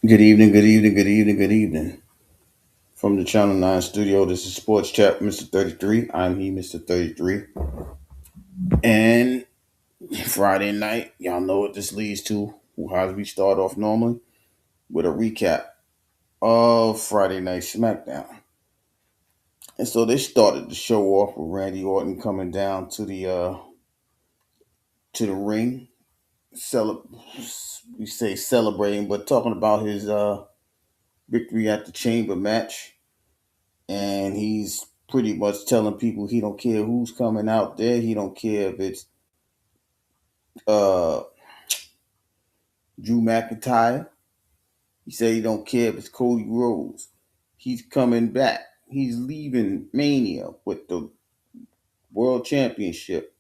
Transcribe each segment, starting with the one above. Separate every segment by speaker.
Speaker 1: Good evening, good evening, good evening, good evening. From the Channel 9 studio, this is Sports Chat, Mr. 33. I'm he, Mr. 33. And Friday night, y'all know what this leads to. How we start off normally? With a recap of Friday Night SmackDown. And so they started the show off with Randy Orton coming down to the ring. Cele- we say celebrating, but talking about his victory at the Chamber match, and he's pretty much telling people he don't care who's coming out there. He don't care if it's uh, Drew McIntyre. He said he don't care if it's Cody Rhodes. He's coming back. He's leaving Mania with the World Championship,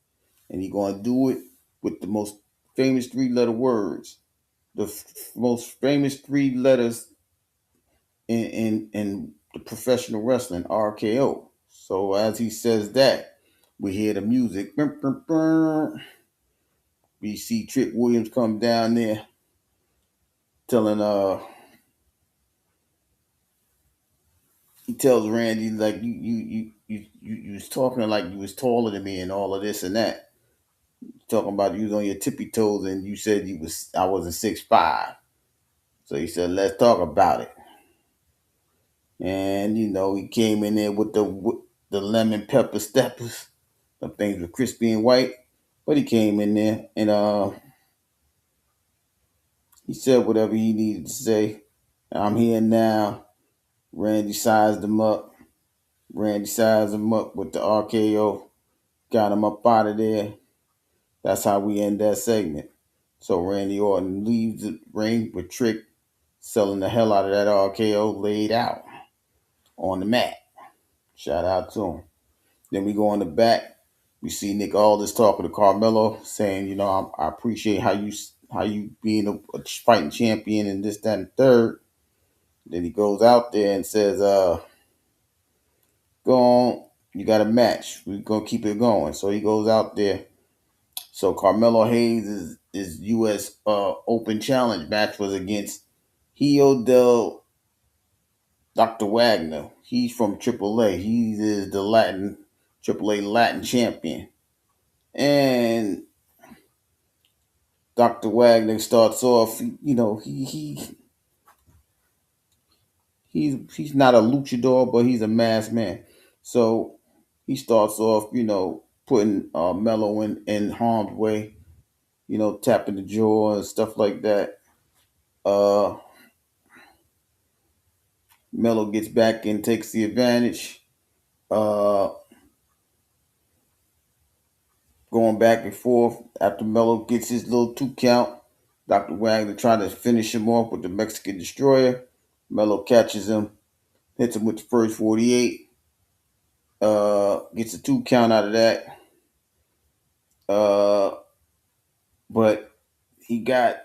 Speaker 1: and he's going to do it with the most famous three-letter words, the most famous three letters in the professional wrestling, RKO. So as he says that, we hear the music. We see Trick Williams come down there telling he tells Randy like you was talking like you was taller than me and all of this and that. Talking about you was on your tippy toes and you said I wasn't 6'5". So he said, let's talk about it. And he came in there with the lemon pepper steppers. Some things were crispy and white. But he came in there and he said whatever he needed to say. I'm here now. Randy sized him up. Randy sized him up with the RKO. Got him up out of there. That's how we end that segment. So Randy Orton leaves the ring with Trick selling the hell out of that RKO laid out on the mat. Shout out to him. Then we go on the back. We see Nick Aldis talking to Carmelo, saying, I appreciate how you being a fighting champion and this, that, and third. Then he goes out there and says, go on, you got a match. We're gonna keep it going. So he goes out there. So Carmelo Hayes is US Open Challenge match was against Hio del Dr. Wagner. He's from AAA. He is the Latin AAA Latin champion. And Dr. Wagner starts off, he's not a luchador, but he's a masked man. So he starts off, putting Mello in harm's way, tapping the jaw and stuff like that. Uh, Mello gets back and takes the advantage. Uh, Going back and forth after Mello gets his little 2 count. Dr. Wagner trying to finish him off with the Mexican Destroyer. Mello catches him, hits him with the first 48. Gets a 2 count out of that. Uh, but he got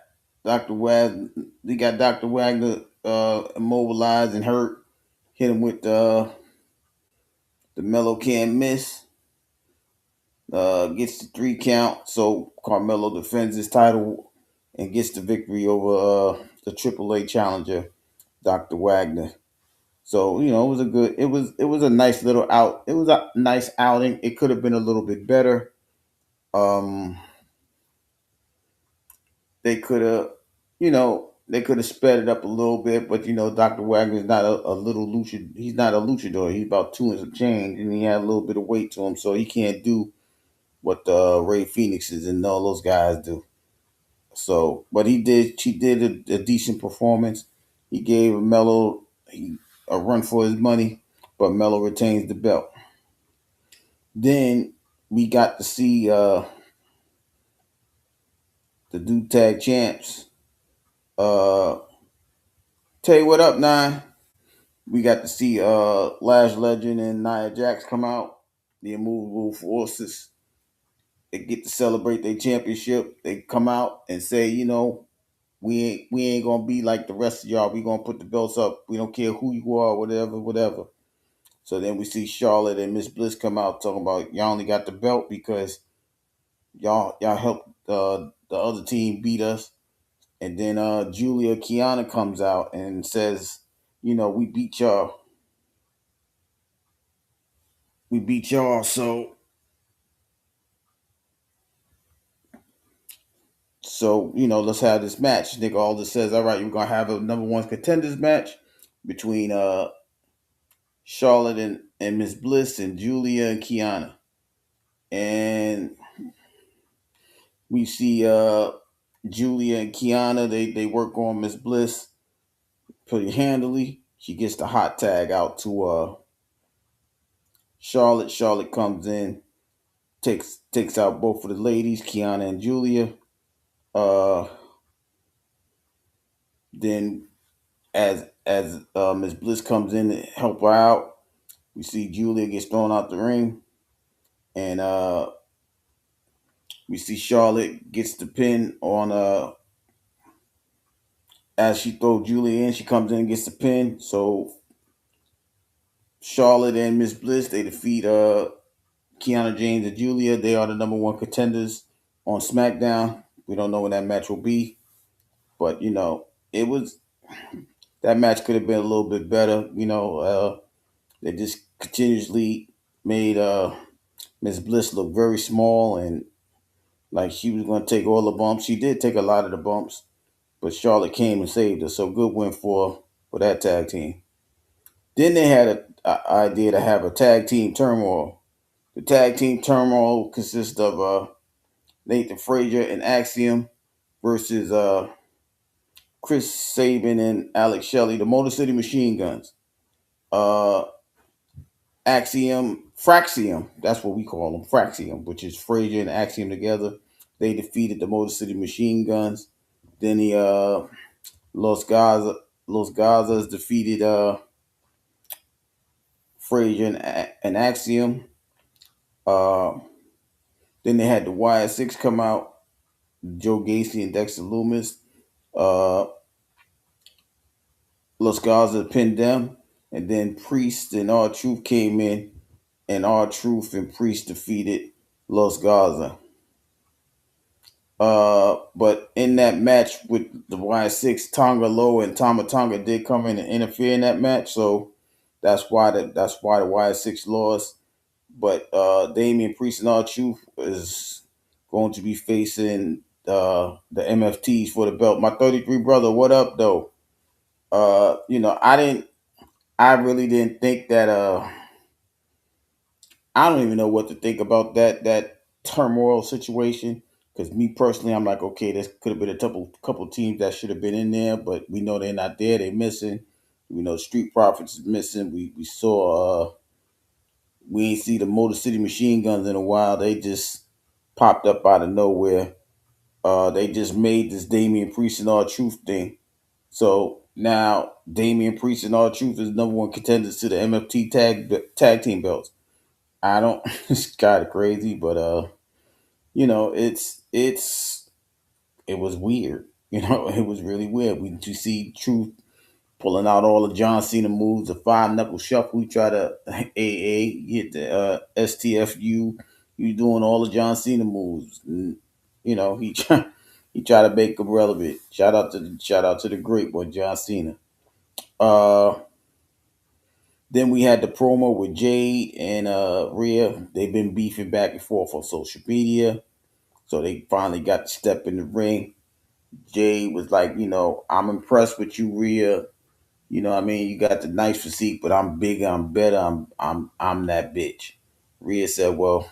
Speaker 1: Dr. Wagner. He got Dr. Wagner immobilized and hurt. Hit him with the Mello can't miss. Gets the 3 count. So Carmelo defends his title and gets the victory over the AAA challenger, Dr. Wagner. So it was a nice little out. It was a nice outing. It could have been a little bit better. Um, they could have, they could have sped it up a little bit, but Dr. Wagner is not a little luchador. He's not a luchador. He's about two and some change, and he had a little bit of weight to him, so he can't do what Ray Phoenixes and all those guys do. So, but he did. She did a decent performance. He gave Mello a run for his money, but Mello retains the belt. Then we got to see the Duke Tag Champs. Uh, Tell you what up, Nine. We got to see Lash Legend and Nia Jax come out. The Immovable Forces. They get to celebrate their championship. They come out and say, we ain't gonna be like the rest of y'all. We gonna put the belts up. We don't care who you are, whatever, whatever. So then we see Charlotte and Miss Bliss come out talking about y'all only got the belt because y'all helped the other team beat us, And then Julia Kiana comes out and says, we beat y'all. We beat y'all. So let's have this match. Nick Aldis says, all right, we're gonna have a number one contenders match between Charlotte and Miss Bliss and Julia and Kiana. And we see Julia and Kiana, they work on Miss Bliss pretty handily. She gets the hot tag out to Charlotte. Charlotte comes in, takes out both of the ladies, Kiana and Julia. Uh, then as Miss Bliss comes in to help her out, we see Julia gets thrown out the ring, and we see Charlotte gets the pin on as she throws Julia in. She comes in and gets the pin. So Charlotte and Miss Bliss, they defeat Kiana James and Julia. They are the number one contenders on SmackDown. We don't know when that match will be, but it was that match could have been a little bit better. They just continuously made Miss Bliss look very small and like she was going to take all the bumps. She did take a lot of the bumps, but Charlotte came and saved her. So good win for that tag team. Then they had a idea to have a tag team turmoil. The tag team turmoil consists of Nathan Frazier and Axiom versus Chris Sabin and Alex Shelley, the Motor City Machine Guns. Uh, Fraxium, that's what we call them, Fraxium, which is Frazier and Axiom together. They defeated the Motor City Machine Guns. Then the Los Gaza Los Gazas defeated Frazier and Axiom. Uh, then they had the YS6 come out, Joe Gacy and Dexter Loomis. Uh, Los Gaza pinned them, and then Priest and R-Truth came in, and R-Truth and Priest defeated Los Gaza. But in that match with the Y6, Tonga Low and Tama Tonga did come in and interfere in that match, so that's why the Y6 lost. But Damian Priest and R-Truth is going to be facing the MFTs for the belt. My 33 brother, what up though? I really didn't think that I don't even know what to think about that turmoil situation. Because me personally, I'm like, okay, this could have been a couple teams that should have been in there, but we know they're not there. They're missing. We know Street Profits is missing. We saw we ain't see the Motor City Machine Guns in a while. They just popped up out of nowhere. They just made this Damian Priest and R-Truth thing. So now Damian Priest and R-Truth is number one contenders to the MFT tag team belts. I don't. It's kind of crazy, but it was weird. It was really weird. You see Truth pulling out all the John Cena moves, the five knuckle shuffle. He try to AA hit the STFU. You doing all the John Cena moves. And, he try to make them relevant. Shout out to the great one, John Cena. Uh, then we had the promo with Jade and Rhea. They've been beefing back and forth on social media. So they finally got to step in the ring. Jade was like, I'm impressed with you, Rhea. What I mean? You got the nice physique, but I'm bigger, I'm better, I'm that bitch. Rhea said, well,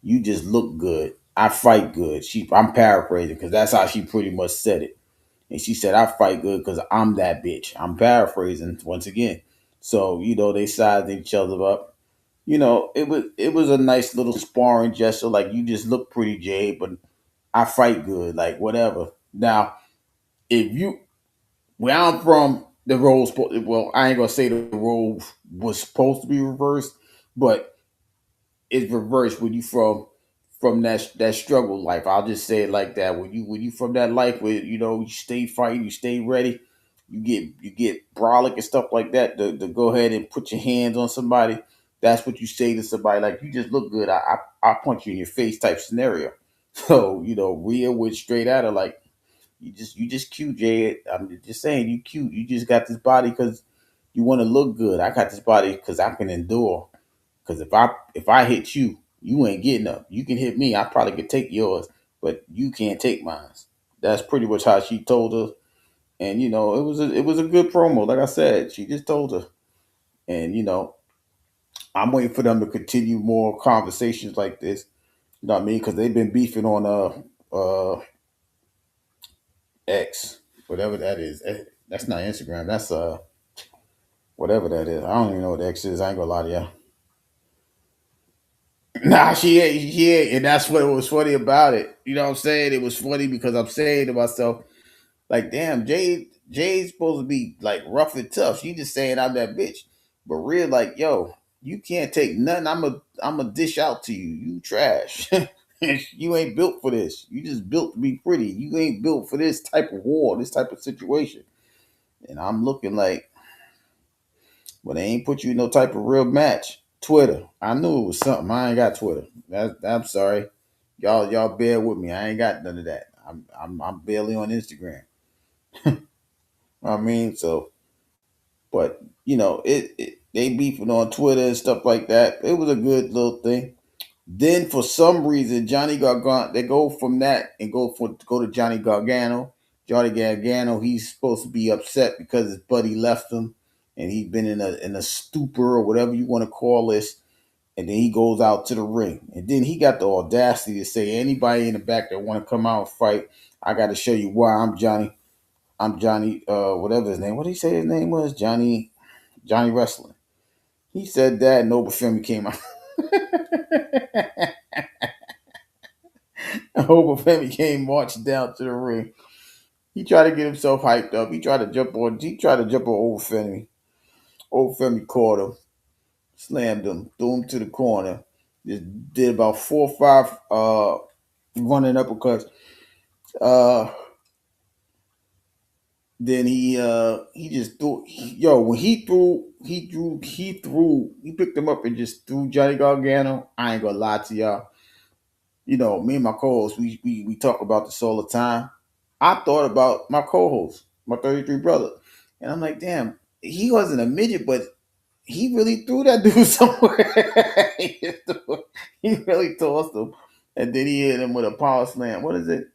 Speaker 1: you just look good. I fight good. I'm paraphrasing because that's how she pretty much said it. And she said, I fight good because I'm that bitch. I'm paraphrasing once again. So, they sized each other up. It was a nice little sparring gesture. Like, you just look pretty, Jade, but I fight good. Like, whatever. Now, if you where I'm from, the role well, I ain't gonna say the role was supposed to be reversed, but it's reversed when you from that struggle life. I'll just say it like that. When you from that life where you stay fighting, you stay ready, you get brolic and stuff like that to go ahead and put your hands on somebody. That's what you say to somebody like you just look good. I punch you in your face type scenario. So Rhea went straight at her like You just cute, Jay. I'm just saying you cute. You just got this body because you want to look good. I got this body because I can endure. Because if I hit you, you ain't getting up. You can hit me. I probably could take yours, but you can't take mine. That's pretty much how she told her. And it was a good promo. Like I said, she just told her. And I'm waiting for them to continue more conversations like this. You know what I mean? Because they've been beefing on X, whatever that is. That's not Instagram. That's whatever that is. I don't even know what X is. I ain't gonna lie to you. Nah, she ain't, and that's what was funny about it. You know what I'm saying? It was funny because I'm saying to myself, like, damn, Jay's supposed to be like rough and tough. She just saying I'm that bitch. But real, like, yo, you can't take nothing. I'm a dish out to you. You trash. You ain't built for this. You just built to be pretty. You ain't built for this type of war, this type of situation. And I'm looking like, but they ain't put you in no type of real match. Twitter. I knew it was something. I ain't got Twitter. I'm sorry. Y'all bear with me. I ain't got none of that. I'm barely on Instagram. I mean, so but they beefing on Twitter and stuff like that. It was a good little thing. Then for some reason, Johnny Gargano, they go from that and go to Johnny Gargano. Johnny Gargano, he's supposed to be upset because his buddy left him, and he's been in a stupor or whatever you want to call this. And then he goes out to the ring, and then he got the audacity to say, "Anybody in the back that want to come out and fight, I got to show you why I'm Johnny. I'm Johnny. Whatever his name. What did he say his name was? Johnny Wrestling." He said that, and Obafemi came out. Obafemi came marching down to the ring. He tried to get himself hyped up. He tried to jump on. Obafemi. Obafemi caught him, slammed him, threw him to the corner. Just did about 4 or 5 running uppercuts. Uh, then he just threw. When he picked him up and just threw Johnny Gargano. I ain't gonna lie to y'all. Me and my co-host, we talk about this all the time. I thought about my co-host, my 33 brother, and I'm like, damn, he wasn't a midget, but he really threw that dude somewhere. He really tossed him, and then he hit him with a power slam. What is it?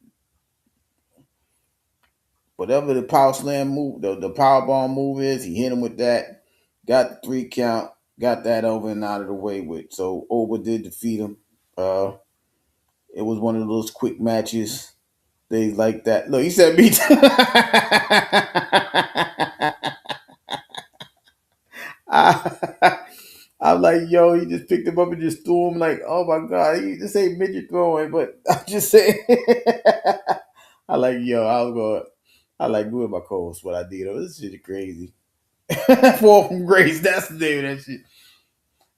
Speaker 1: Whatever the power slam move, the power bomb move is, he hit him with that. Got the 3 count, got that over and out of the way with. So Oba did defeat him. It was one of those quick matches. They like that. Look, he said me too. I'm like, yo, he just picked him up and just threw him. Like, oh my god, he just ain't midget throwing, but I'm just saying. I like, yo, I was going. I like doing my co-host what I did. Oh, this shit is crazy. Fall from grace. That's the name of that shit.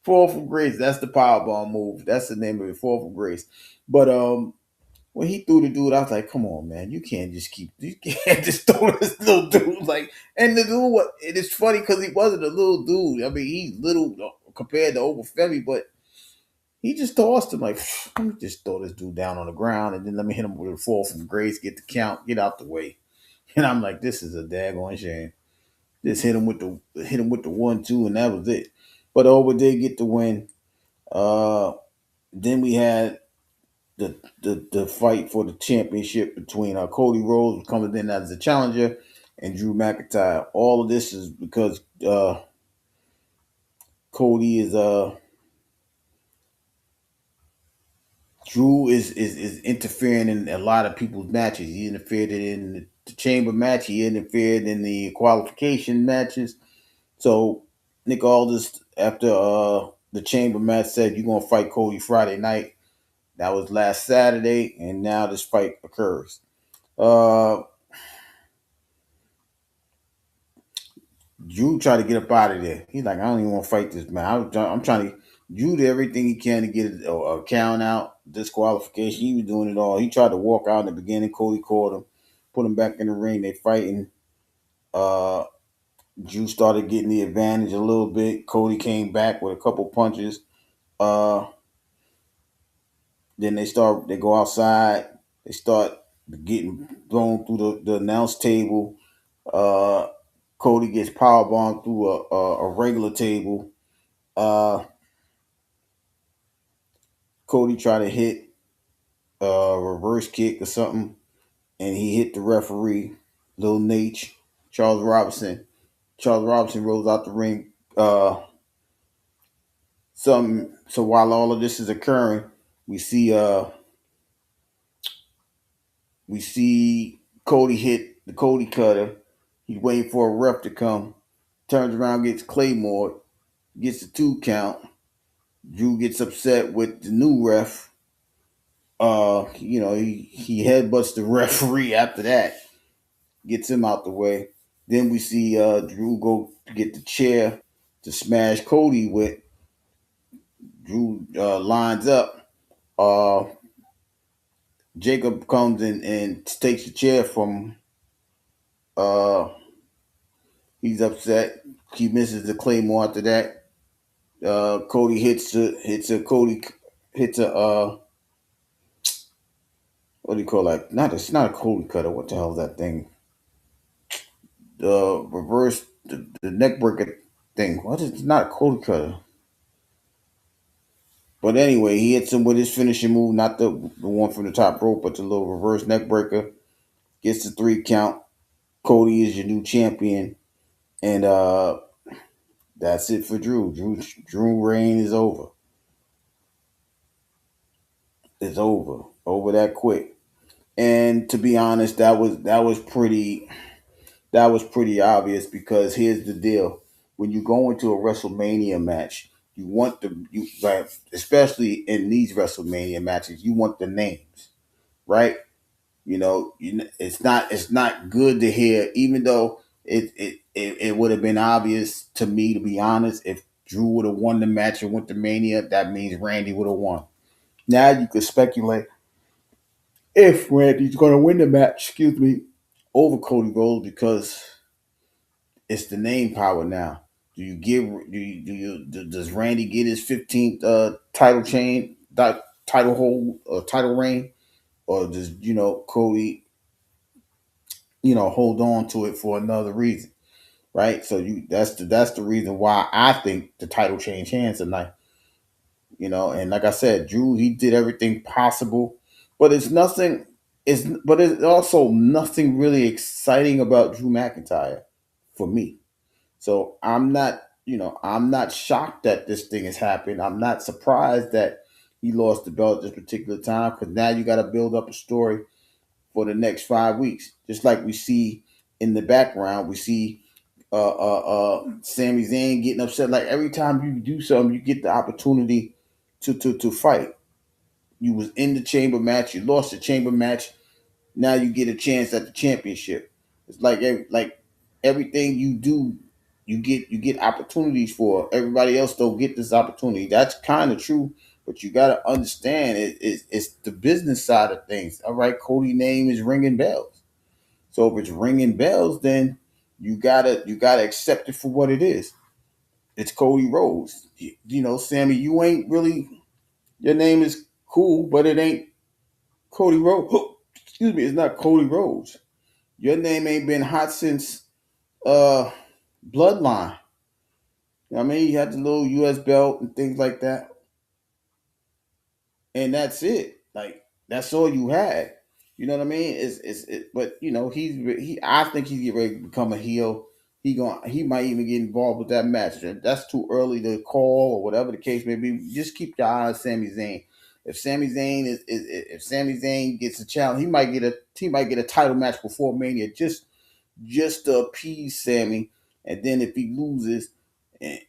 Speaker 1: Fall from grace. That's the powerbomb move. That's the name of it. Fall from grace. But when he threw the dude, I was like, "Come on, man! You can't just throw this little dude like." And the dude, it is funny because he wasn't a little dude. I mean, he's little compared to Obafemi, but he just tossed him like, "Let me just throw this dude down on the ground, and then let me hit him with a fall from grace, get the count, get out the way." And I'm like, "This is a daggone shame." Just hit him with the 1-2, and that was it. But Oba did get the win. Uh, then we had the fight for the championship between Cody Rhodes coming in as the challenger and Drew McIntyre. All of this is because Cody is Drew is interfering in a lot of people's matches. He interfered in the chamber match. He interfered in the qualification matches. So Nick Aldis, after the chamber match, said you're gonna fight Cody Friday night. That was last Saturday, and now this fight occurs. Uh, Drew tried to get up out of there. He's like, I don't even want to fight this man. I'm trying to. Drew did everything he can to get a count out, disqualification. He was doing it all. He tried to walk out in the beginning. Cody caught him, put him back in the ring. They fighting. Uh, Drew started getting the advantage a little bit. Cody came back with a couple punches. Uh, then they go outside. They start getting thrown through the announce table. Uh, Cody gets powerbombed through a regular table. Uh, Cody tried to hit a reverse kick or something, and he hit the referee, Lil Nate, Charles Robinson. Charles Robinson rolls out the ring. So while all of this is occurring, we see we see Cody hit the Cody cutter. He's waiting for a ref to come. Turns around, gets Claymore, gets the 2 count. Drew gets upset with the new ref. He headbutts the referee after that, gets him out the way. Then we see Drew go to get the chair to smash Cody with. Drew lines up. Uh, Jacob comes in and takes the chair from him. He's upset. He misses the Claymore after that. Cody hits a what do you call that? It's not a Cody cutter. What the hell is that thing? The reverse the neck breaker thing. What is it's not a Cody cutter? But anyway, he hits him with his finishing move, not the one from the top rope, but the little reverse neck breaker. Gets the 3 count. Cody is your new champion, and that's it for Drew. Drew reign is over. It's over that quick. And to be honest, that was pretty obvious because here's the deal: when you go into a WrestleMania match, you want like, especially in these WrestleMania matches, you want the names, right? It's not good to hear, even though it would have been obvious to me, to be honest, if Drew would have won the match and went to Mania, that means Randy would have won. Now you could speculate if Randy's going to win the match, excuse me, over Cody Rhodes because it's the name power now. Does Randy get his 15th title hold title reign, or does Cody hold on to it for another reason, right? So that's the reason why I think the title changed hands tonight. And like I said, Drew, he did everything possible, but it's also nothing really exciting about Drew McIntyre for me. So I'm not shocked that this thing has happened. I'm not surprised that he lost the belt at this particular time because now you got to build up a story for the next 5 weeks. Just like we see in the background, we see Sami Zayn getting upset. Like every time you do something, you get the opportunity to fight. You was in the chamber match, you lost the chamber match. Now you get a chance at the championship. It's like everything you do, you get opportunities for. Everybody else don't get this opportunity. That's kind of true, but you got to understand it's the business side of things. All right, Cody name is ringing bells. So if it's ringing bells, then you gotta accept it for what it is. It's Cody Rhodes. Sammy, you ain't really your name is cool, but it ain't Cody Rhodes. Excuse me, it's not Cody Rhodes. Your name ain't been hot since uh Bloodline. I mean, you had the little US belt and things like that, and that's it. Like that's all you had. You know what I mean? But I think he's getting ready to become a heel. He might even get involved with that match. That's too early to call or whatever the case may be. Just keep your eye on Sami Zayn. If Sami Zayn gets a challenge, he might get a title match before Mania. Just to appease Sammy. And then if he loses, eh,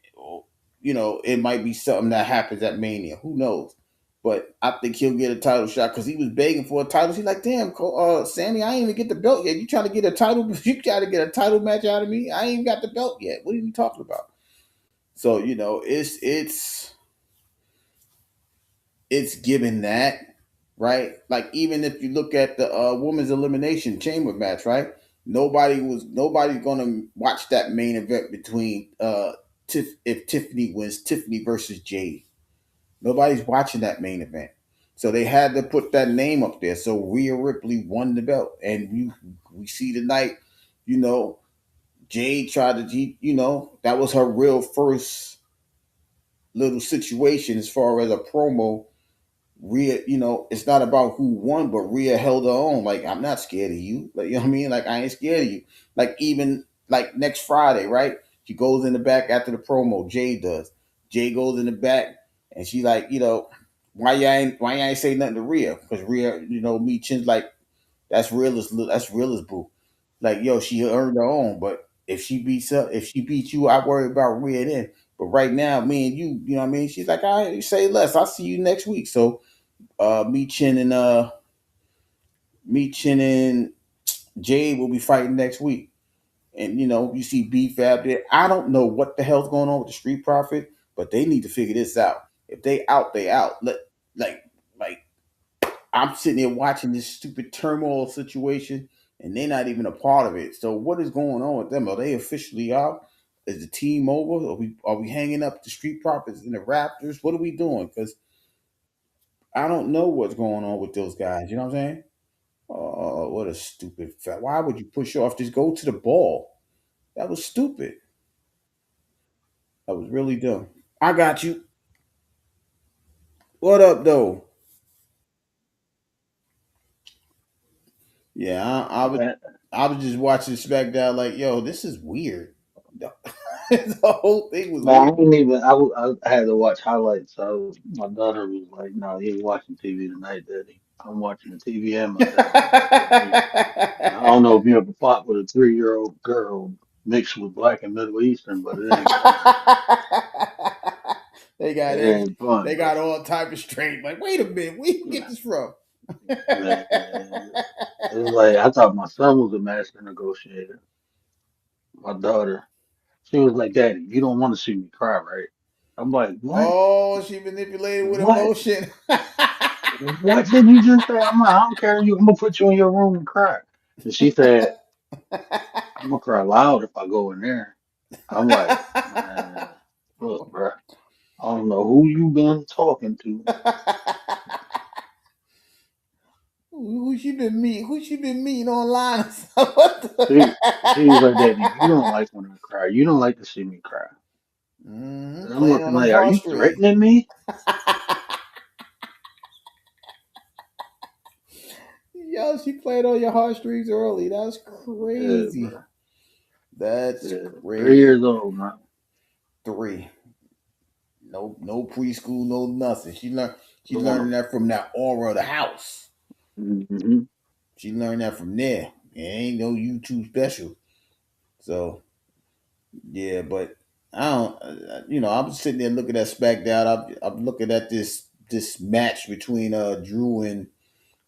Speaker 1: it might be something that happens at Mania. Who knows? But I think he'll get a title shot because he was begging for a title. He's like, damn, Sammy, I ain't even get the belt yet. You trying to get a title? You trying to get a title match out of me? I ain't even got the belt yet. What are you talking about? So it's given that, right? Like even if you look at the women's elimination chamber match, right? Nobody's gonna watch that main event between if Tiffany wins, Tiffany versus Jade. Nobody's watching that main event. So they had to put that name up there. So Rhea Ripley won the belt, and we see tonight, you know, Jade tried to, that was her real first little situation as far as a promo. Rhea, it's not about who won, but Rhea held her own. Like, I'm not scared of you. Like, you know what I mean? Like, I ain't scared of you. Like, even like next Friday, right? She goes in the back after the promo. Jade does. Jade goes in the back and she like, why you ain't say nothing to Rhea? Because Rhea, me Chin's like, that's realist boo. Like, yo, she earned her own. But if she beats you, I worry about Rhea then. But right now, me and you know what I mean? She's like, all right, say less. I'll see you next week. So me Chin and Jade will be fighting next week. And you see B-Fab there. I don't know what the hell's going on with the Street Profit, but they need to figure this out. If they out, they out. Like like I'm sitting here watching this stupid turmoil situation, and they're not even a part of it. So what is going on with them? Are they officially out? Is the team over? Are we hanging up the Street Profits and the Raptors? What are we doing? Because I don't know what's going on with those guys. You know what I'm saying? Oh, what a stupid fact. Why would you push off? Just go to the ball. That was stupid. That was really dumb. I got you. What up, though? Yeah,
Speaker 2: Man,
Speaker 1: I was just watching SmackDown like, yo, this is weird. The whole thing was
Speaker 2: man, I
Speaker 1: weird.
Speaker 2: didn't even. I had to watch highlights. So my daughter was like, "No, you ain't watching TV tonight, Daddy. I'm watching the TV and my dad." I'm like, "Okay." I don't know if you ever fought with a 3-year-old girl mixed with black and Middle Eastern, but it ain't fun.
Speaker 1: they got
Speaker 2: It
Speaker 1: every,
Speaker 2: ain't fun,
Speaker 1: they
Speaker 2: bro.
Speaker 1: got all type of strength. Like, wait a minute, where you get this from?
Speaker 2: Man, it was like I thought my son was a master negotiator. My daughter, she was like, "Daddy, you don't want to see me cry, right?" I'm like, "What?
Speaker 1: Oh, she manipulated with
Speaker 2: What?"
Speaker 1: emotion.
Speaker 2: What did you just say? I'm like, I don't care. I'm gonna put you in your room and cry. And she said, I'm gonna cry loud if I go in there. I'm like, man, look, bro. I don't know who you been talking to.
Speaker 1: Who she been meeting online? What
Speaker 2: She was like, Daddy, you don't like when I cry. You don't like to see me cry. And I'm
Speaker 1: Playing on
Speaker 2: looking
Speaker 1: them
Speaker 2: like, are you
Speaker 1: heartstrings.
Speaker 2: threatening me?
Speaker 1: Yo, she played on your heartstrings early. That's
Speaker 2: Yeah,
Speaker 1: crazy.
Speaker 2: bro.
Speaker 1: That's
Speaker 2: Yeah, 3 years
Speaker 1: crazy.
Speaker 2: old, man.
Speaker 1: 3. No preschool, no nothing. She
Speaker 2: Doing
Speaker 1: learning
Speaker 2: them.
Speaker 1: that from that aura of the house.
Speaker 2: Hmm.
Speaker 1: She learned that from there. It ain't no YouTube special. So yeah, but I don't. I'm sitting there looking at SmackDown. I'm looking at this match between Drew and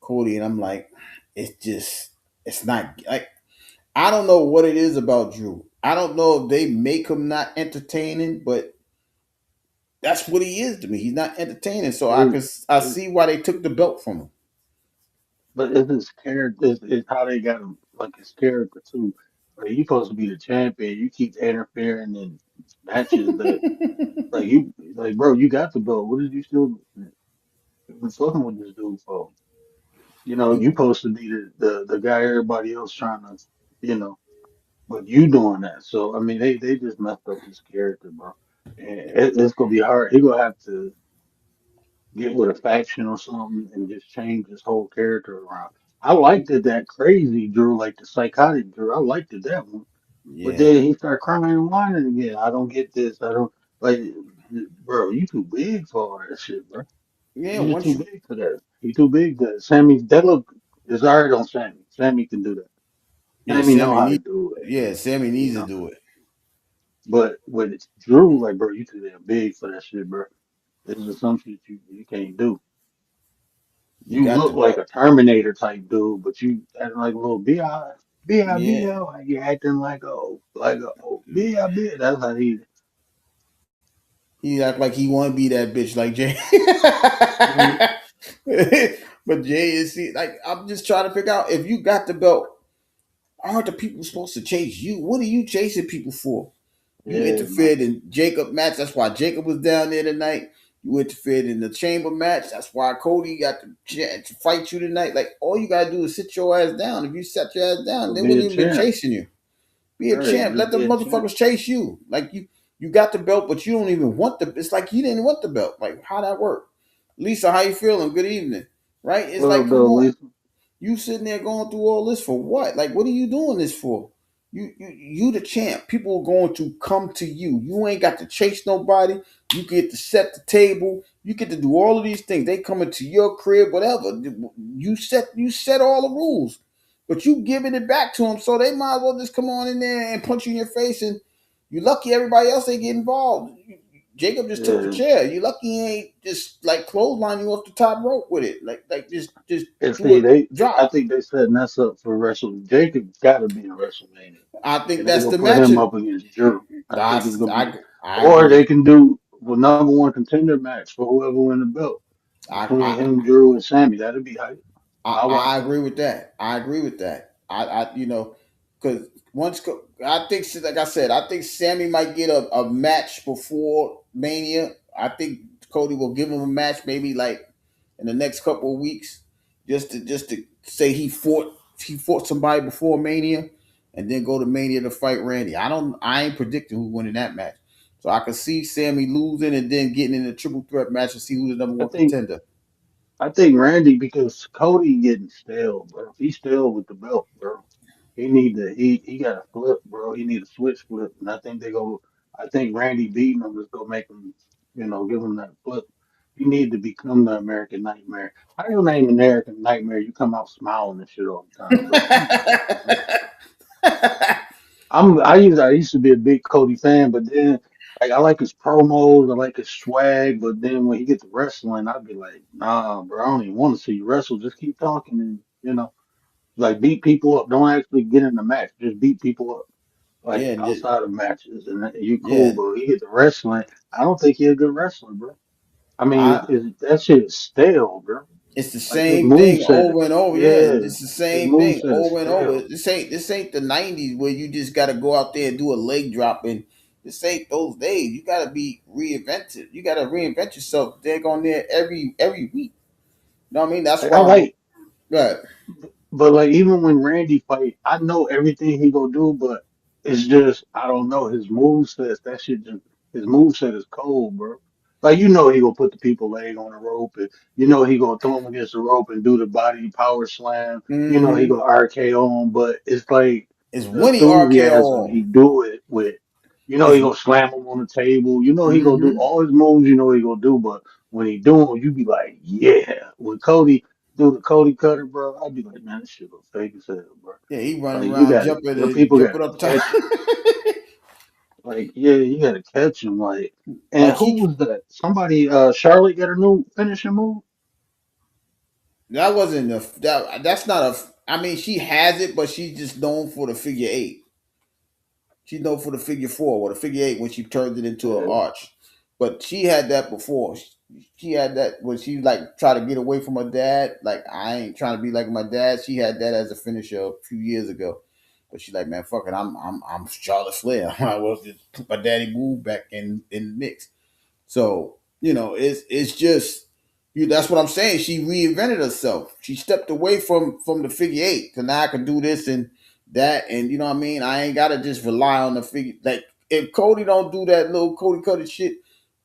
Speaker 1: Cody, and I'm like, it's just it's not like I don't know what it is about Drew. I don't know if they make him not entertaining, but that's what he is to me. He's not entertaining, so
Speaker 2: It,
Speaker 1: I
Speaker 2: it,
Speaker 1: see why they took the belt from him.
Speaker 2: but it's his character. It's how they got him, like his character too. Like, you supposed to be the champion. You keep interfering in matches that, like like bro, you got the belt. What did you still been fucking with this dude for? You supposed to be the guy everybody else trying to, you know, but you doing that. So I mean, they just messed up his character, bro. And it's gonna be hard. He gonna have to get with a faction or something and just change his whole character around. I liked it that crazy Drew, like the psychotic Drew. I liked it that one. But
Speaker 1: Yeah,
Speaker 2: then he started crying and whining again. I don't get this. I don't like, bro. You too big for all that shit, bro.
Speaker 1: yeah.
Speaker 2: You just
Speaker 1: Once
Speaker 2: too
Speaker 1: you,
Speaker 2: big for that. You too big. To, Sammy, that look is already on Sammy. Sammy can do that.
Speaker 1: yeah,
Speaker 2: Sammy know
Speaker 1: Sammy
Speaker 2: how to
Speaker 1: needs,
Speaker 2: do it.
Speaker 1: yeah, Sammy
Speaker 2: You
Speaker 1: needs to
Speaker 2: know.
Speaker 1: do it.
Speaker 2: But when it's Drew, like, bro, you too damn big for that shit, bro. This is some shit you can't do.
Speaker 1: You
Speaker 2: You
Speaker 1: got
Speaker 2: look
Speaker 1: to,
Speaker 2: like a Terminator type dude, but you acting like a little
Speaker 1: yeah.
Speaker 2: B-I-B-L, like you acting like a B-I-B. That's how he.
Speaker 1: He act like he want to be that bitch like Jay.
Speaker 2: Mhm.
Speaker 1: But Jay is like I'm just trying to figure out if you got the belt, aren't the people supposed to chase you? What are you chasing people for? You
Speaker 2: Yeah, man.
Speaker 1: interfered in Jacob match. That's why Jacob was down there tonight. You interfered in the chamber match. That's why Cody got to fight you tonight. Like all you gotta do is sit your ass down. If you sat your ass down,
Speaker 2: Or
Speaker 1: they
Speaker 2: be
Speaker 1: wouldn't
Speaker 2: a
Speaker 1: even been
Speaker 2: champ.
Speaker 1: chasing you. Be a
Speaker 2: Right.
Speaker 1: champ.
Speaker 2: Just
Speaker 1: Let the
Speaker 2: be a champ.
Speaker 1: motherfuckers chase you. Like you got the belt, but you don't even want the. It's like you didn't want the belt. Like how that work? Lisa, how you feeling? Good evening. Right? It's
Speaker 2: What
Speaker 1: like,
Speaker 2: up,
Speaker 1: come
Speaker 2: though,
Speaker 1: on.
Speaker 2: Lisa?
Speaker 1: You sitting there going through all this for what? Like, what are you doing this for? You the champ. People are going to come to you. You ain't got to chase nobody. You get to set the table. You get to do all of these things. They coming to your crib, whatever. You set all the rules, but you giving it back to them, so they might as well just come on in there and punch you in your face. And you lucky everybody else ain't get involved. Jacob just took the
Speaker 2: Yeah.
Speaker 1: chair. You lucky he ain't just like clothesline you off the top rope with it. Like just
Speaker 2: And
Speaker 1: do
Speaker 2: see,
Speaker 1: a
Speaker 2: I
Speaker 1: drop.
Speaker 2: think they setting us up for Wrestle. Jacob got to be in WrestleMania,
Speaker 1: I think
Speaker 2: and they
Speaker 1: that's
Speaker 2: gonna
Speaker 1: the
Speaker 2: put him
Speaker 1: matchup.
Speaker 2: up against Drew. I think it's
Speaker 1: I
Speaker 2: gonna be,
Speaker 1: I
Speaker 2: or they
Speaker 1: agree.
Speaker 2: can do the number one contender match for whoever win the belt
Speaker 1: I
Speaker 2: between
Speaker 1: I
Speaker 2: him, Drew, and Sammy. That'd be hype. I watch
Speaker 1: I
Speaker 2: that.
Speaker 1: agree with that. I agree with that. Because I think, like I said, I think Sammy might get a match before Mania. I think Cody will give him a match maybe like in the next couple of weeks, just to say he fought somebody before Mania, and then go to Mania to fight Randy. I ain't predicting who's winning that match, so I could see Sammy losing and then getting in a triple threat match and see who's the number
Speaker 2: I
Speaker 1: one
Speaker 2: think
Speaker 1: contender.
Speaker 2: I think Randy, because Cody getting stale, bro. He's still with the belt, bro. He got to flip, bro. He need a switch flip, and I think they go. I think Randy beating him is gonna make him, give him that flip. You need to become the American Nightmare. How you name American Nightmare? You come out smiling and shit all the time, bro. Come on, man. I used to be a big Cody fan, but then like I like his promos, I like his swag, but then when he gets to wrestling, I'd be like, nah, bro, I don't even want to see you wrestle. Just keep talking and like beat people up. Don't actually get in the match. Just beat people up like
Speaker 1: Yeah,
Speaker 2: outside of matches, and you cool.
Speaker 1: yeah.
Speaker 2: But when he get to wrestling, I don't think he's a good wrestler, bro. I mean,
Speaker 1: I
Speaker 2: that shit is stale, bro.
Speaker 1: It's the
Speaker 2: Like his
Speaker 1: same
Speaker 2: move
Speaker 1: thing
Speaker 2: set is,
Speaker 1: over and over. Yeah,
Speaker 2: yeah,
Speaker 1: it's the
Speaker 2: his
Speaker 1: same
Speaker 2: move
Speaker 1: thing
Speaker 2: set is
Speaker 1: over and over.
Speaker 2: stale.
Speaker 1: This ain't the '90s where you just got to go out there and do a leg drop. And this ain't those days. You got to be reinvented. You got to reinvent yourself. They're on there every week. You know what I mean? That's
Speaker 2: Like I
Speaker 1: why.
Speaker 2: like.
Speaker 1: Right.
Speaker 2: But like even when Randy fight, I know everything he gonna do, but it's just I don't know his move sets. That shit just his move set is cold, bro. Like he gonna put the people leg on the rope, and he gonna throw him against the rope and do the body power slam. He
Speaker 1: Mm-hmm.
Speaker 2: gonna RKO him, but it's like
Speaker 1: It's
Speaker 2: the
Speaker 1: Winnie
Speaker 2: enthusiasm
Speaker 1: RKO.
Speaker 2: he do it with.
Speaker 1: It's
Speaker 2: He gonna slam him on the table. He gonna do
Speaker 1: mm-hmm.
Speaker 2: all his moves. He gonna do, but when he do them, you be like, yeah. When Cody do the Cody Cutter, bro, I'd be like, man, this shit look fake as hell, bro.
Speaker 1: Yeah, he running
Speaker 2: Like
Speaker 1: around jumping
Speaker 2: your
Speaker 1: and
Speaker 2: people
Speaker 1: jumping
Speaker 2: gotta
Speaker 1: up top.
Speaker 2: catch him. Like, yeah, you gotta catch him. Like, and
Speaker 1: Like
Speaker 2: who
Speaker 1: he
Speaker 2: was that? Somebody, Charlotte got a new finishing move.
Speaker 1: that wasn't a that's not a. I mean, she has it, but she's just known for the figure eight. She's known for the figure four or the figure eight when she turned it into an
Speaker 2: Yeah,
Speaker 1: arch. But she had that before. She had that when she like tried to get away from her dad. Like I ain't trying to be like my dad. She had that as a finisher a few years ago. But she's like, man, fuck it. I'm Charlotte Flair. I was just put my daddy move back in the mix. So it's just you. That's what I'm saying. She reinvented herself. She stepped away from the figure eight. So now I can do this and that, and you know what I mean. I ain't gotta just rely on the figure. Like if Cody don't do that little Cody Cutter shit,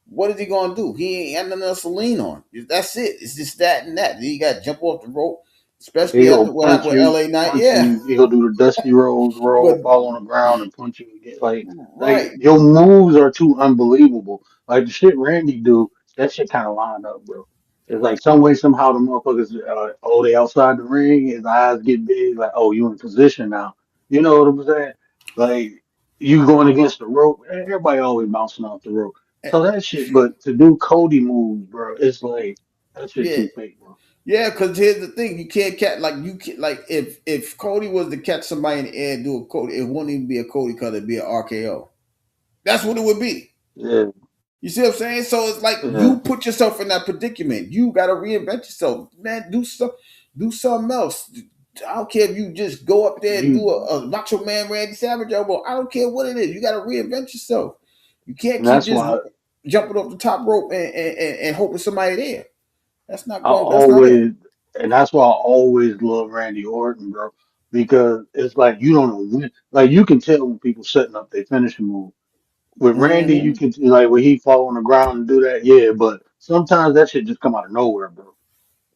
Speaker 1: what is he gonna do? He ain't got nothing else to lean on. That's it. It's just that and that. Then you got to jump off the rope,
Speaker 2: he
Speaker 1: especially
Speaker 2: gonna
Speaker 1: after what happened with LA Knight.
Speaker 2: punch
Speaker 1: Yeah,
Speaker 2: you. He gonna do the Dusty Rhodes
Speaker 1: but
Speaker 2: roll, fall on the ground, and punch you again. Like
Speaker 1: right.
Speaker 2: your moves are too unbelievable. Like the shit Randy do, that shit kind of line up, bro. It's like some way somehow the motherfuckers, they outside the ring. His eyes get big, like, oh, you in position now. You know what I'm saying? Like you going against the rope. Everybody always bouncing off the rope.
Speaker 1: Eh,
Speaker 2: So that shit, but to do Cody moves, bro, it's like that shit
Speaker 1: Yeah,
Speaker 2: too fake, bro.
Speaker 1: yeah. Because here's the thing: you can't catch like you can like if Cody was to catch somebody in the air and do a Cody, it wouldn't even be a Cody Cutter; it'd be an RKO. That's what it would be.
Speaker 2: Yeah,
Speaker 1: You see what I'm saying? So it's like
Speaker 2: yeah.
Speaker 1: you put yourself in that predicament. You got to reinvent yourself, man. Do something else. I don't care if you just go up there and do
Speaker 2: You
Speaker 1: a Macho Man Randy Savage elbow. I don't care what it is. You got to reinvent yourself. You can't
Speaker 2: and
Speaker 1: keep
Speaker 2: that's
Speaker 1: just
Speaker 2: why.
Speaker 1: jumping off the top rope and hoping somebody there. That's not
Speaker 2: I
Speaker 1: going. That's not it.
Speaker 2: always, and that's why I always love Randy Orton, bro, because it's like you don't know when, like you can tell when people setting up their finishing move. With Randy, you
Speaker 1: Hmm.
Speaker 2: can like when he fall on the ground and do that, yeah. But sometimes that shit just come out of nowhere, bro.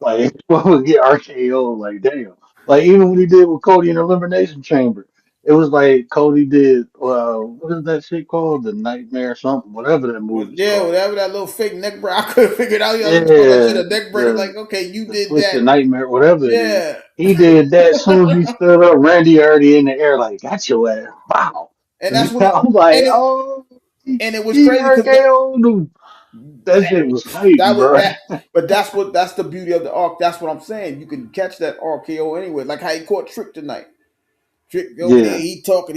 Speaker 2: Like when we get RKO, like damn. Like even when he did with Cody in the Elimination Chamber, it was like Cody did. What is that shit called? The Nightmare something, whatever that
Speaker 1: Well,
Speaker 2: move is
Speaker 1: yeah,
Speaker 2: called.
Speaker 1: whatever that little fake neck break, I couldn't figure it out. I was calling that shit
Speaker 2: Yeah,
Speaker 1: a neck breaker.
Speaker 2: the
Speaker 1: Like, okay, you
Speaker 2: the
Speaker 1: did that.
Speaker 2: Twisted Nightmare, whatever it is.
Speaker 1: Yeah,
Speaker 2: He did that. As soon as he stood up, Randy already in the air, like got your ass. Wow.
Speaker 1: and that's what.
Speaker 2: I'm like,
Speaker 1: And it
Speaker 2: oh,
Speaker 1: and it was
Speaker 2: he
Speaker 1: crazy because
Speaker 2: RKO'd him. That shit was hype,
Speaker 1: that was
Speaker 2: bro.
Speaker 1: that. But that's the beauty of the arc. That's what I'm saying. You can catch that RKO anyway. Like how he caught Trick tonight. Trick over there,
Speaker 2: Yeah.
Speaker 1: he talking,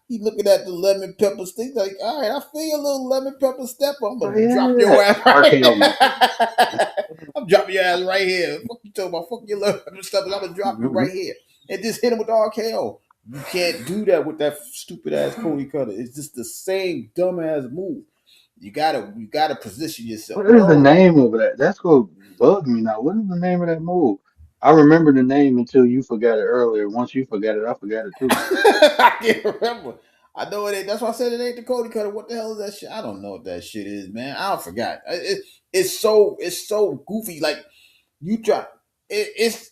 Speaker 1: he looking at the lemon pepper stick. Like, all right, I feel your little lemon pepper step. I'm
Speaker 2: Oh,
Speaker 1: gonna drop
Speaker 2: yeah.
Speaker 1: your ass
Speaker 2: RKO me.
Speaker 1: right. I'm dropping your ass right here. Fuck you talking about? Fuck your lemon pepper step. I'm gonna drop you right here and just hit him with the RKO. You can't do that with that stupid ass Cody Cutter. It's just the same dumb ass move. You gotta position yourself.
Speaker 2: What is the
Speaker 1: No,
Speaker 2: name of that? That's what bugged me now. What is the name of that move? I remember the name until you forgot it earlier. Once you forgot it, I forgot it too.
Speaker 1: I can't remember. I know it ain't. That's why I said it ain't the Cody Cutter. What the hell is that shit? I don't know what that shit is, man. I forgot. It's so goofy. Like you try. It's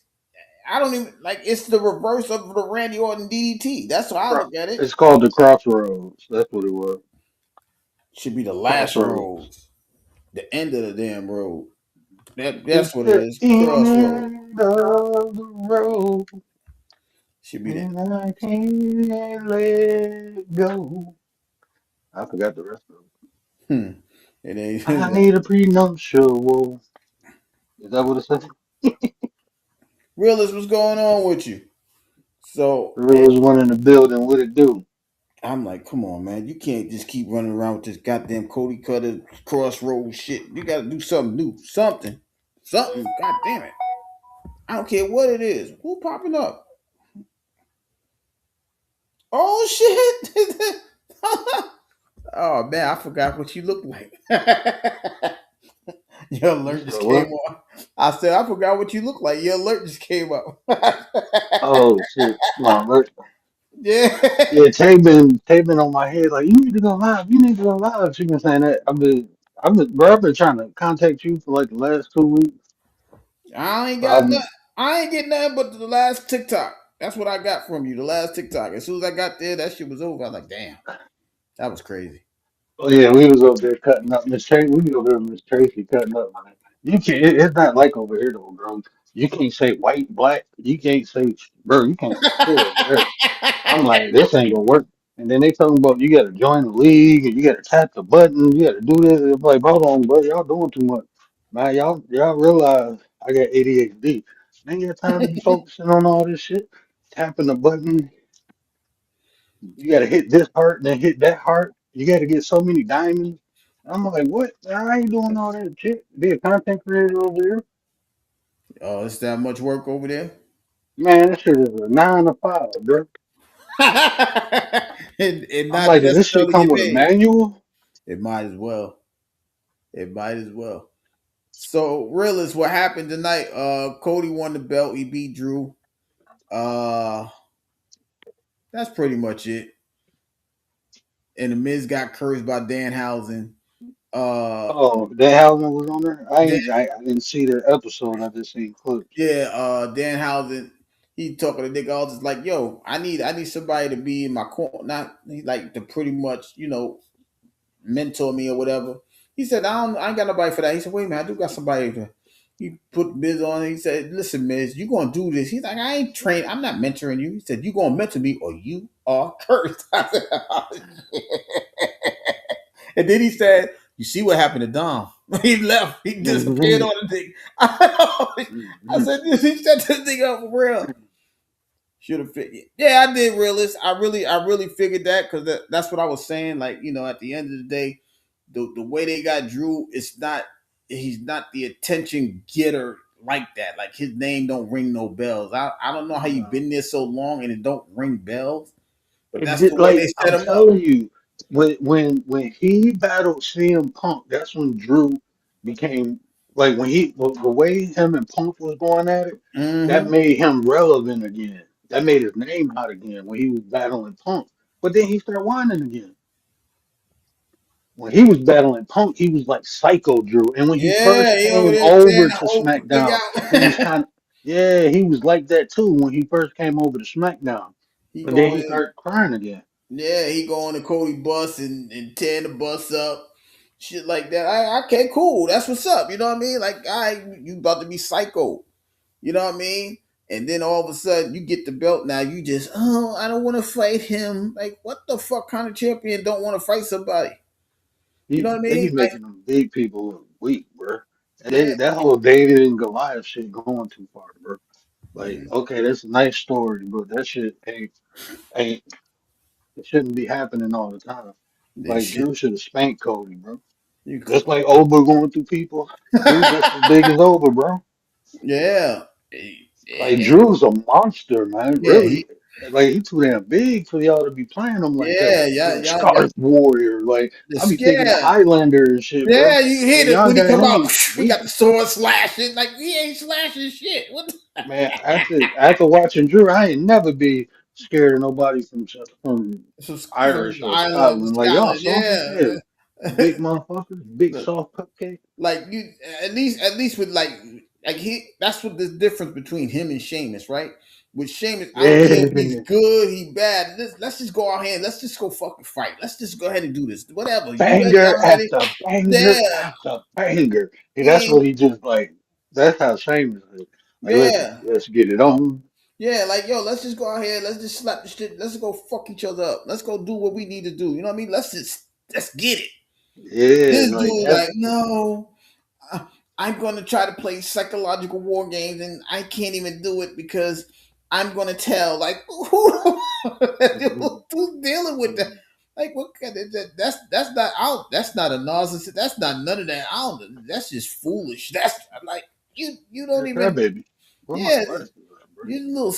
Speaker 1: I don't even like. It's the reverse of the Randy Orton DDT. That's how I
Speaker 2: Cro-
Speaker 1: look at it.
Speaker 2: It's called the Crossroads. That's what it was.
Speaker 1: Should be the last road,
Speaker 2: Crossroads.
Speaker 1: the end of the damn road. That's
Speaker 2: It's
Speaker 1: what it
Speaker 2: the
Speaker 1: is. Crossroad
Speaker 2: end of the road,
Speaker 1: should be that.
Speaker 2: and I can't let go. I forgot the rest of it.
Speaker 1: Hmm. It
Speaker 2: I
Speaker 1: ain't.
Speaker 2: need a prenuptial. Is that what it says?
Speaker 1: Realist, what's going on with you? So
Speaker 2: There was one in the building. What it do?
Speaker 1: I'm like, come on, man. You can't just keep running around with this goddamn Cody Cutter crossroad shit. You got to do something new. Something. Something. God damn it. I don't care what it is. Who popping up? Oh, shit. Oh, man. I forgot what you look like. Your
Speaker 2: You
Speaker 1: alert
Speaker 2: said
Speaker 1: just came
Speaker 2: what?
Speaker 1: on. I said, I forgot what you look like. Your alert just came up.
Speaker 2: Oh shit! No, look.
Speaker 1: Yeah.
Speaker 2: Yeah, Tay been on my head like you need to go live. You need to go live. She been saying that. Bro, I've been trying to contact you for like the last 2 weeks.
Speaker 1: I ain't
Speaker 2: But
Speaker 1: got
Speaker 2: I've
Speaker 1: nothing.
Speaker 2: been,
Speaker 1: I ain't getting nothing but the last TikTok. That's what I got from you. The last TikTok. As soon as I got there, that shit was over. I was like, damn, that was crazy.
Speaker 2: oh yeah, we was over there cutting up. Miss Tracy, we was over there, Miss Tracy cutting up. Man. You can't. It's not like over here though, bro. You can't say white, black. You can't say, bro. You can't say shit over there. I'm like, this ain't gonna work. And then they talking about you gotta join the league and you gotta tap the button, you gotta do this. It's like, hold on, bro, y'all doing too much. Man, y'all realize I got ADHD. I ain't got time to be focusing on all this shit. Tapping the button, you gotta hit this heart, then hit that heart. You gotta get so many diamonds. I'm like, what? I ain't doing all that shit. Be a content creator over here.
Speaker 1: Oh, it's that much work over there.
Speaker 2: Man, this shit is a 9 to 5, bro.
Speaker 1: And
Speaker 2: I'm
Speaker 1: not
Speaker 2: like, does this shit
Speaker 1: necessarily
Speaker 2: come
Speaker 1: get
Speaker 2: with a
Speaker 1: paid.
Speaker 2: manual?
Speaker 1: It might as well. It might as well. So, realist, what happened tonight? Cody won the belt. He beat Drew. Uh, that's pretty much it. And the Miz got cursed by Danhausen. Uh,
Speaker 2: Oh, Dan Housen was on there.
Speaker 1: Dan,
Speaker 2: I didn't see the episode. I just seen clips.
Speaker 1: yeah, Danhausen. He talking to Nick Aldis like, yo, I need somebody to be in my corner, not like to pretty much, mentor me or whatever. He said, I ain't got nobody for that. He said, wait a minute, I do got somebody to. He put Miz on. He said, listen, Miz, you gonna do this. He's like, I ain't trained. I'm not mentoring you. He said, you gonna mentor me or you are cursed. I said, oh, and then he said, you see what happened to Dom? He left. He disappeared on the thing. I said, he set this thing up for real. Should have figured. Yeah, I did realist. I really figured that because that's what I was saying. Like, at the end of the day, the way they got Drew, he's not the attention getter like that. Like his name don't ring no bells. I don't know how you've
Speaker 2: No.
Speaker 1: been there so long and it don't ring bells, but
Speaker 2: It
Speaker 1: that's the
Speaker 2: did,
Speaker 1: way they
Speaker 2: like
Speaker 1: set
Speaker 2: I'm
Speaker 1: him up.
Speaker 2: telling you. when he battled CM Punk, that's when Drew became like when the way him and Punk was going at it, that
Speaker 1: Mm-hmm.
Speaker 2: made him relevant again. That made his name hot again when he was battling Punk. But then he started whining again. When he was battling Punk, he was like Psycho Drew. And when he
Speaker 1: Yeah,
Speaker 2: first
Speaker 1: he over
Speaker 2: came
Speaker 1: there tearing
Speaker 2: over
Speaker 1: the
Speaker 2: to
Speaker 1: whole thing
Speaker 2: SmackDown, he was
Speaker 1: out.
Speaker 2: kind of yeah, he was like that too when he first came over to SmackDown.
Speaker 1: He
Speaker 2: But then he
Speaker 1: going in,
Speaker 2: started crying again.
Speaker 1: yeah, he going to Cody bus and tearing the bus up, shit like that. Okay, cool. That's what's up. You know what I mean? Like, you about to be psycho. You know what I mean? And then all of a sudden you get the belt. Now you just, oh, I don't want to fight him. Like, what the fuck kind of champion don't want to fight somebody? You know what I
Speaker 2: They
Speaker 1: mean?
Speaker 2: be
Speaker 1: Like,
Speaker 2: making them big people look weak, bro. And
Speaker 1: yeah,
Speaker 2: that whole David and Goliath shit going too far, bro. Like,
Speaker 1: mm,
Speaker 2: okay, that's a nice story, but that shit ain't it shouldn't be happening all the time.
Speaker 1: this
Speaker 2: Like
Speaker 1: shit.
Speaker 2: Drew should have spanked Cody, bro.
Speaker 1: You,
Speaker 2: Just like Oba going through people. Drew just as big as Oba, bro.
Speaker 1: yeah,
Speaker 2: Like
Speaker 1: and
Speaker 2: Drew's a monster, man.
Speaker 1: yeah,
Speaker 2: Really. Like he too damn big for y'all to be playing him like that.
Speaker 1: yeah,
Speaker 2: You're a
Speaker 1: yeah.
Speaker 2: Scarf Warrior. Like
Speaker 1: The
Speaker 2: I be thinking of
Speaker 1: scare.
Speaker 2: Highlander and shit, bro.
Speaker 1: Yeah, you
Speaker 2: Like
Speaker 1: hit it
Speaker 2: y'all
Speaker 1: when he
Speaker 2: got
Speaker 1: come out.
Speaker 2: him
Speaker 1: He
Speaker 2: weak.
Speaker 1: got the sword slashing. Like, he ain't slashing shit. What?
Speaker 2: Man, after watching Drew, I ain't never be scared of nobody from
Speaker 1: From
Speaker 2: Irish or
Speaker 1: Ireland,
Speaker 2: Scotland. Like y'all
Speaker 1: Scotland,
Speaker 2: soft as
Speaker 1: yeah.
Speaker 2: hell, big motherfuckers, big soft cupcake.
Speaker 1: Like, you, at least with like he. That's what the difference between him and Sheamus, right? With Sheamus, I don't care if he's
Speaker 2: Yeah,
Speaker 1: good, he bad. Let's just go out here. Let's just go fucking fight. Let's just go ahead and do this. Whatever. You ready?
Speaker 2: banger
Speaker 1: I'm ready.
Speaker 2: after banger
Speaker 1: Yeah.
Speaker 2: after banger. And
Speaker 1: He
Speaker 2: that's
Speaker 1: ain't.
Speaker 2: what he just like. That's how Sheamus is. Like,
Speaker 1: Yeah.
Speaker 2: let's get it on.
Speaker 1: Yeah, like, yo, let's just go out here. Let's just slap the shit. Let's go fuck each other up. Let's go do what we need to do. You know what I mean? Let's get it.
Speaker 2: Yeah,
Speaker 1: This
Speaker 2: like
Speaker 1: dude,
Speaker 2: that's
Speaker 1: like, no, I- I'm going to try to play psychological war games, and I can't even do it because I'm going to tell. Like, who's dealing with that? Like, what kind of, that's not out. That's not a narcissist. That's not none of that. I don't. That's just foolish. That's like, you don't
Speaker 2: you're a
Speaker 1: even.
Speaker 2: crybaby. Where my
Speaker 1: Yeah,
Speaker 2: glasses at, bro?
Speaker 1: you little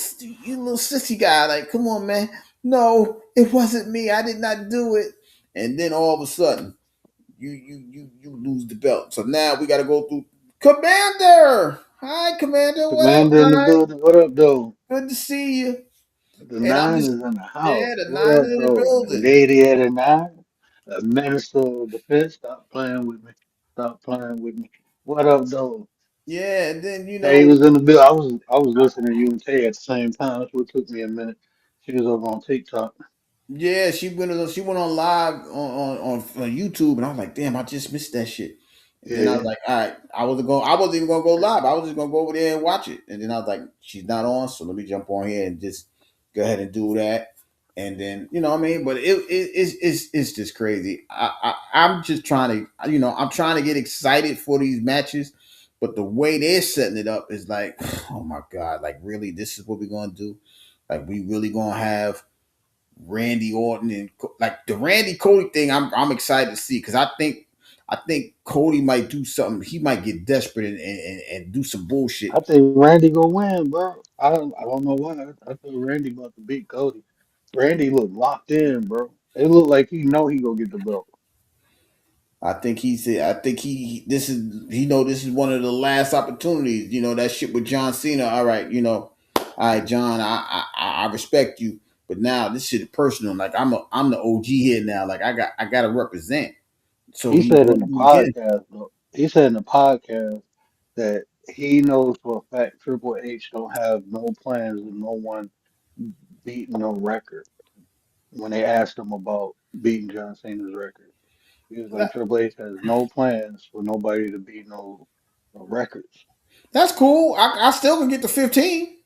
Speaker 1: sissy guy. Like, come on, man. No, it wasn't me. I did not do it. And then all of a sudden, you lose the belt. So now we got to go through Commander. Hi, Commander. What up,
Speaker 2: Commander in the
Speaker 1: guy?
Speaker 2: building. What up, though?
Speaker 1: Good to see you.
Speaker 2: The
Speaker 1: And I'm
Speaker 2: nine
Speaker 1: just,
Speaker 2: is in the
Speaker 1: yeah,
Speaker 2: house.
Speaker 1: the
Speaker 2: What
Speaker 1: nine
Speaker 2: up,
Speaker 1: in the
Speaker 2: though? The
Speaker 1: building.
Speaker 2: lady at the nine, the minister of defense. Stop playing with me. Stop playing with me. What up, though?
Speaker 1: Yeah, and then
Speaker 2: Tay was in the bill. I was listening to you and Tay at the same time. That's what took me a minute. She was over on TikTok.
Speaker 1: yeah, she went on live on YouTube, and I was like, damn, I just missed that shit. And then I was
Speaker 2: Yeah,
Speaker 1: like, all right, I wasn't even gonna go live. I was just gonna go over there and watch it. And then I was like, she's not on, so let me jump on here and just go ahead and do that. And then, you know what I mean? But it's just crazy. I'm just trying to, I'm trying to get excited for these matches, but the way they're setting it up is like, oh my god, like, really, this is what we're gonna do? Like, we really gonna have Randy Orton and like the Randy Cody thing? I'm excited to see, because I think Cody might do something. He might get desperate and do some bullshit.
Speaker 2: I think Randy gonna win, bro. I don't know why. I thought Randy about to beat Cody. Randy looked locked in, bro. It looked like he know he gonna get the belt.
Speaker 1: I think he said. I think this is one of the last opportunities. That shit with John Cena. All right, all right, John. I respect you, but now this shit is personal. Like, I'm the OG here now. Like, I got to represent. So
Speaker 2: He
Speaker 1: he's
Speaker 2: said in
Speaker 1: gonna
Speaker 2: the
Speaker 1: do again.
Speaker 2: podcast, though. He said in the podcast that he knows for a fact Triple H don't have no plans of no one beating no record. When they asked him about beating John Cena's record, he was like, Triple H has no plans for nobody to beat no records.
Speaker 1: That's cool. I still can get to 15.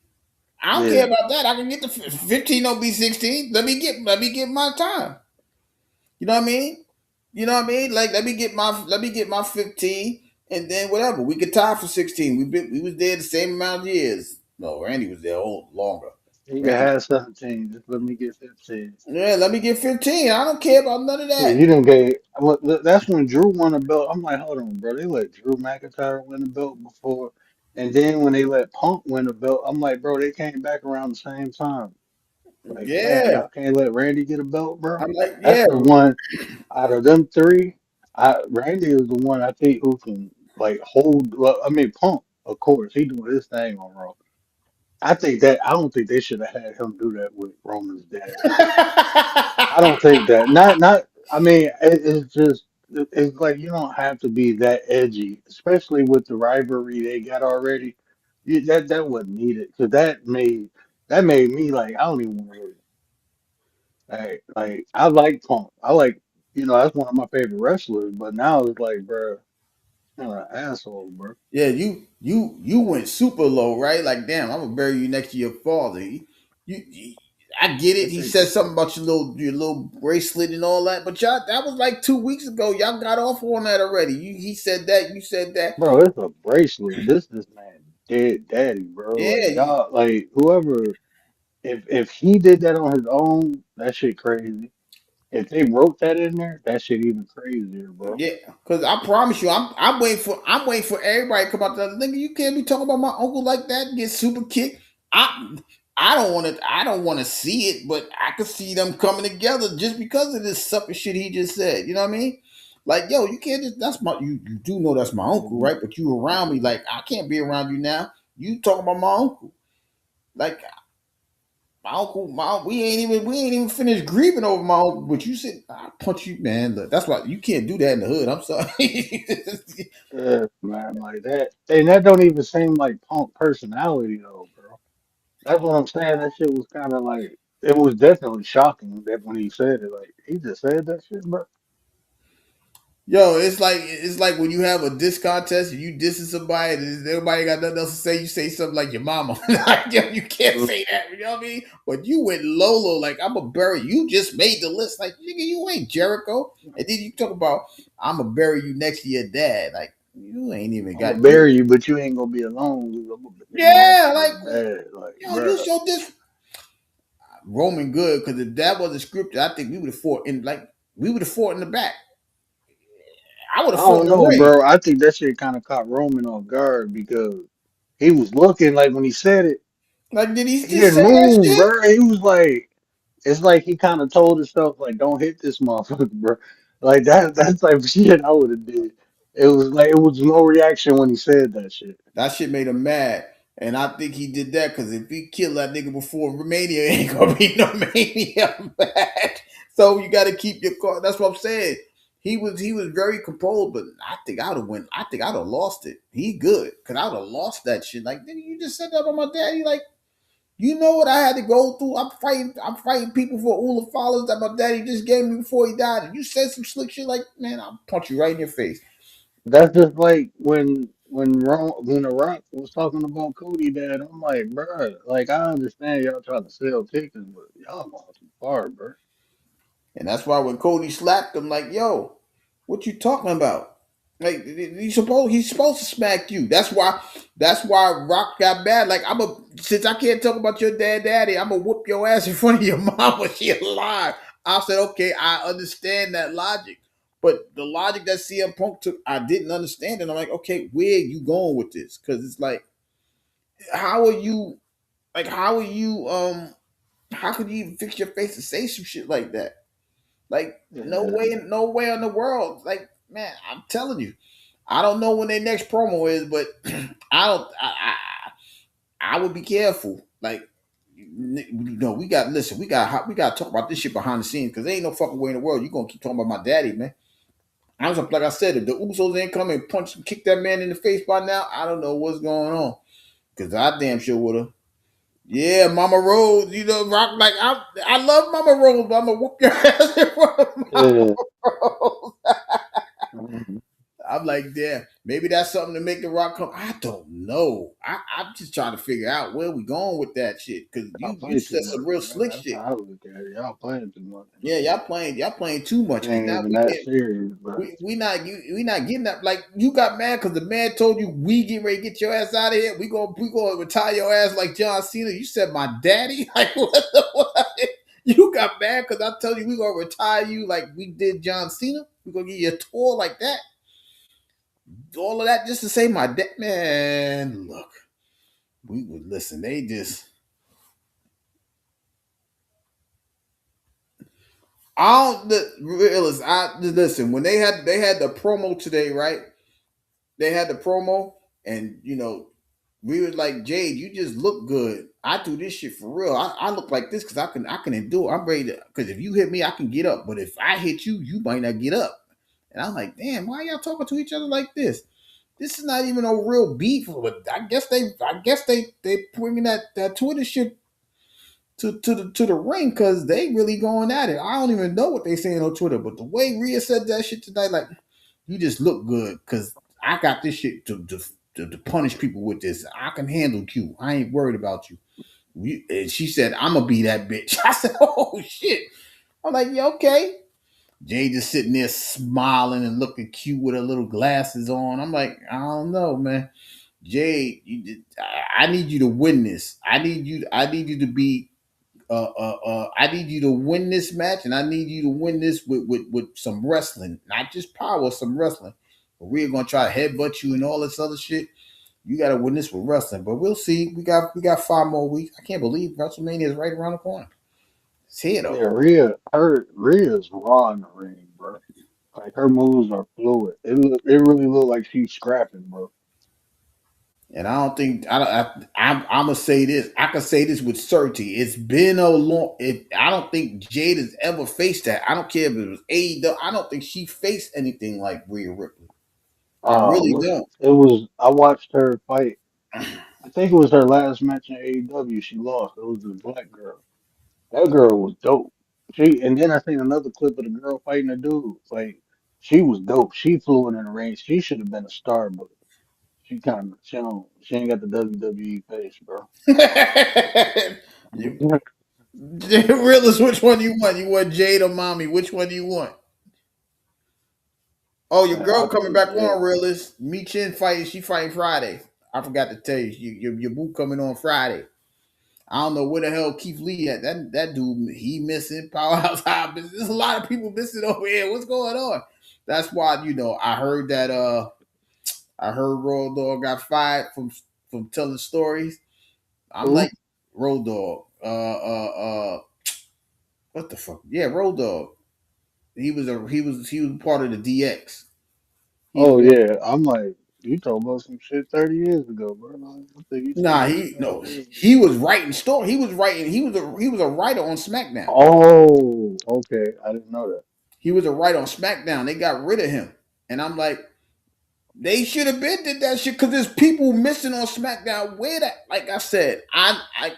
Speaker 1: I don't care
Speaker 2: Yeah,
Speaker 1: about that. I can get to 15. Don't be 16. Let me get my time. You know what I mean? You know what I mean? Like, let me get my 15, and then whatever. We could tie for 16. We was there the same amount of years. No, Randy was there longer.
Speaker 2: he can
Speaker 1: Randy.
Speaker 2: have 17. Just let me get 15.
Speaker 1: Yeah, let me get 15. I don't care about none of
Speaker 2: Yeah,
Speaker 1: that.
Speaker 2: you didn't get. Well, that's when Drew won a belt. I'm like, hold on, bro. They let Drew McIntyre win the belt before, and then when they let Punk win the belt, I'm like, bro, they came back around the same time. Like, damn,
Speaker 1: Yeah.
Speaker 2: y'all can't let Randy get a belt, bro.
Speaker 1: I'm like,
Speaker 2: That's
Speaker 1: yeah.
Speaker 2: the one out of them three. Randy is the one I think who can like hold. Well, I mean, Punk, of course, he doing his thing on Raw. I don't think they should have had him do that with Roman's dad. I don't think that. Not. I mean, it's just. It's like you don't have to be that edgy, especially with the rivalry they got already. That wasn't needed because that made me like I don't even want to. Like I like Punk. I like that's one of my favorite wrestlers. But now it's like, bro, you're an asshole, bro.
Speaker 1: Yeah, you went super low, right? Like, damn, I'm gonna bury you next to your father. I get
Speaker 2: I
Speaker 1: it. He
Speaker 2: think,
Speaker 1: said something about your little bracelet and all that, but y'all, that was like 2 weeks ago. Y'all got off on that already. He said that. You said that.
Speaker 2: bro, it's a bracelet. This man dead daddy, bro.
Speaker 1: Yeah,
Speaker 2: Like y'all, like whoever. If he did that on his own, that shit crazy. If they wrote that in there, that shit even crazier, bro.
Speaker 1: yeah. Because I promise you, I'm waiting for everybody to come out there. Nigga, you can't be talking about my uncle like that. Get super kicked. I I don't want to see it, but I could see them coming together just because of this sucker shit he just said. You know what I mean? Like, yo, you can't just that's my you do know that's my uncle,
Speaker 2: Mhm.
Speaker 1: right? But you around me, like I can't be around you now. You talking about my uncle. Like my uncle, we ain't even finished grieving over my uncle, but you said I punch you, man. Look, that's why you can't do that in the hood. I'm sorry.
Speaker 2: Yeah, man, like that. And that don't even seem like Punk personality though, bro. That's what I'm saying. That shit was kind of like it was definitely shocking that when he said it, like he just said that shit, bro.
Speaker 1: Yo, it's like when you have a diss contest and you dissing somebody and everybody got nothing else to say, you say something like your mama. Like, yo, you can't
Speaker 2: Mhm.
Speaker 1: say that, you know what I mean? But you went low, like I'm a bury you just made the list. Like, nigga, you ain't Jericho. And then you talk about I'm gonna bury you next to your dad. Like, you ain't even
Speaker 2: I'm gonna
Speaker 1: got you.
Speaker 2: bury you, but you ain't gonna be alone. 'Cause I'm gonna bury you next
Speaker 1: Yeah,
Speaker 2: to
Speaker 1: like
Speaker 2: your dad, like,
Speaker 1: yo, you
Speaker 2: bro.
Speaker 1: showed this Roman good because if that wasn't scripted, I think we would have fought in the back. I would
Speaker 2: I
Speaker 1: have fought
Speaker 2: don't
Speaker 1: in the
Speaker 2: know,
Speaker 1: ring.
Speaker 2: bro. I think that shit kind of caught Roman off guard because he was looking like when he said it,
Speaker 1: Like, did he
Speaker 2: he
Speaker 1: just
Speaker 2: didn't
Speaker 1: say that
Speaker 2: move,
Speaker 1: shit?
Speaker 2: bro. He was like, it's like he kind of told himself like, "Don't hit this motherfucker, bro." Like that type of shit I would have did. It was like it was no reaction when he said that shit.
Speaker 1: That shit made him mad. And I think he did that because if he killed that nigga before Romania, ain't gonna be no Mania match. So you gotta keep your car. That's what I'm saying. He was very composed, but I think I'd have went. I think I'd have lost it. He good. Cause I'd have lost that shit. Like, nigga, you just said that about my daddy. Like, you know what I had to go through? I'm fighting people for all the followers that my daddy just gave me before he died. And you said some slick shit like, man, I'll punch you right in your face.
Speaker 2: That's just like when The Rock was talking about Cody dad. I'm like, bro, like I understand y'all trying to sell tickets, but y'all going too far, bro.
Speaker 1: And that's why when Cody slapped him, like, yo, what you talking about? Like, he's supposed to smack you. That's why Rock got bad. Like, since I can't talk about your daddy, I'm gonna whoop your ass in front of your mom when she alive. I said, okay, I understand that logic. But the logic that CM Punk took, I didn't understand it. I'm like, okay, where are you going with this? Because it's like, how are you how are you how could you even fix your face to say some shit like that? Like,
Speaker 2: Yeah,
Speaker 1: no way in the world. Like, man, I'm telling you, I don't know when their next promo is, but I don't. I would be careful. Like, we got to talk about this shit behind the scenes because there ain't no fucking way in the world you gonna keep talking about my daddy, man. Like I said, if the Usos ain't come and punch and kick that man in the face by now, I don't know what's going on. Cause I damn sure would have. Yeah, Mama Rose, Rock like I love Mama Rose, but I'm gonna whoop your ass in front of Mama
Speaker 2: yeah.
Speaker 1: Rose.
Speaker 2: Mhm.
Speaker 1: I'm like, damn, maybe that's something to make the Rock come. I don't know. I'm just trying to figure out where we going with that shit. Cause
Speaker 2: Y'all
Speaker 1: you
Speaker 2: play too
Speaker 1: said some
Speaker 2: much,
Speaker 1: real
Speaker 2: man.
Speaker 1: slick
Speaker 2: That's
Speaker 1: shit.
Speaker 2: how I look at it. Y'all playing too much.
Speaker 1: Yeah, y'all playing too
Speaker 2: It
Speaker 1: much. Cause
Speaker 2: ain't
Speaker 1: now
Speaker 2: even
Speaker 1: we
Speaker 2: that
Speaker 1: can't
Speaker 2: serious, bro.
Speaker 1: we not getting that. Like, you got mad because the man told you we get ready to get your ass out of here. We gonna retire your ass like John Cena. You said my daddy. Like, what? You got mad because I told you we gonna retire you like we did John Cena. We gonna give you a tour like that. All of that just to say my dad. Man, look, we would listen. They just I don't realist. I listen when they had the promo today, right? They had the promo, and we were like, Jade, you just look good. I do this shit for real. I look like this because I can endure. I'm ready to, because if you hit me, I can get up. But if I hit you, you might not get up. And I'm like, damn, why y'all talking to each other like this? This is not even a real beef. But I guess they bringing that Twitter shit to the ring because they really going at it. I don't even know what they saying on Twitter, but the way Rhea said that shit tonight, like, you just look good because I got this shit to punish people with this. I can handle Q. I ain't worried about you. And she said, I'm gonna be that bitch. I said, oh shit. I'm like, yeah, okay. Jay just sitting there smiling and looking cute with her little glasses on. I'm like, I don't know, man. Jay, I need you to win this. I need you to be I need you to win this match, and I need you to win this with some wrestling, not just power, some wrestling. But we're gonna try to headbutt you and all this other shit. You got to win this with wrestling, but we'll see. We got 5 more weeks. I can't believe WrestleMania is right around the corner. It's here
Speaker 2: Yeah,
Speaker 1: though,
Speaker 2: Rhea's raw in the ring, bro. Like her moves are fluid. It really look like she's scrapping, bro.
Speaker 1: and I don't think I'm gonna say this. I can say this with certainty. It's been a long. I don't think Jade has ever faced that. I don't care if it was AEW. I don't think she faced anything like Rhea Ripley. I really don't.
Speaker 2: It was I watched her fight. I think it was her last match in AEW. She lost. It was the black girl. That girl was dope. She and then I seen another clip of the girl fighting a dude. Like she was dope. She flew in the ring. She should have been a star, but she ain't got the WWE face, bro.
Speaker 1: You realist, which one you want? You want Jade or Mommy? Which one do you want? Oh, your
Speaker 2: Man, I
Speaker 1: girl coming
Speaker 2: take
Speaker 1: back
Speaker 2: Jay.
Speaker 1: on, realist. Me Chin fighting. She fighting Friday. I forgot to tell you, your boo coming on Friday. I don't know where the hell Keith Lee at. That dude, he missing. Powerhouse High. There's a lot of people missing over here. What's going on? That's why I heard that I heard Road Dogg got fired from telling stories. I'm
Speaker 2: Who?
Speaker 1: like, Road Dogg. What the fuck? Yeah, Road Dogg. He was part of the DX. He's
Speaker 2: Oh
Speaker 1: one.
Speaker 2: yeah. I'm like, you talking about some shit 30 years ago, bro. Like, I think you talking
Speaker 1: Nah,
Speaker 2: about
Speaker 1: he
Speaker 2: 2.5
Speaker 1: no.
Speaker 2: years ago.
Speaker 1: He was writing story. He was writing. He was a writer on SmackDown.
Speaker 2: Oh, okay. I didn't know that.
Speaker 1: He was a writer on SmackDown. They got rid of him, and I'm like, they should have been did that shit because there's people missing on SmackDown. Where that? Like I said, I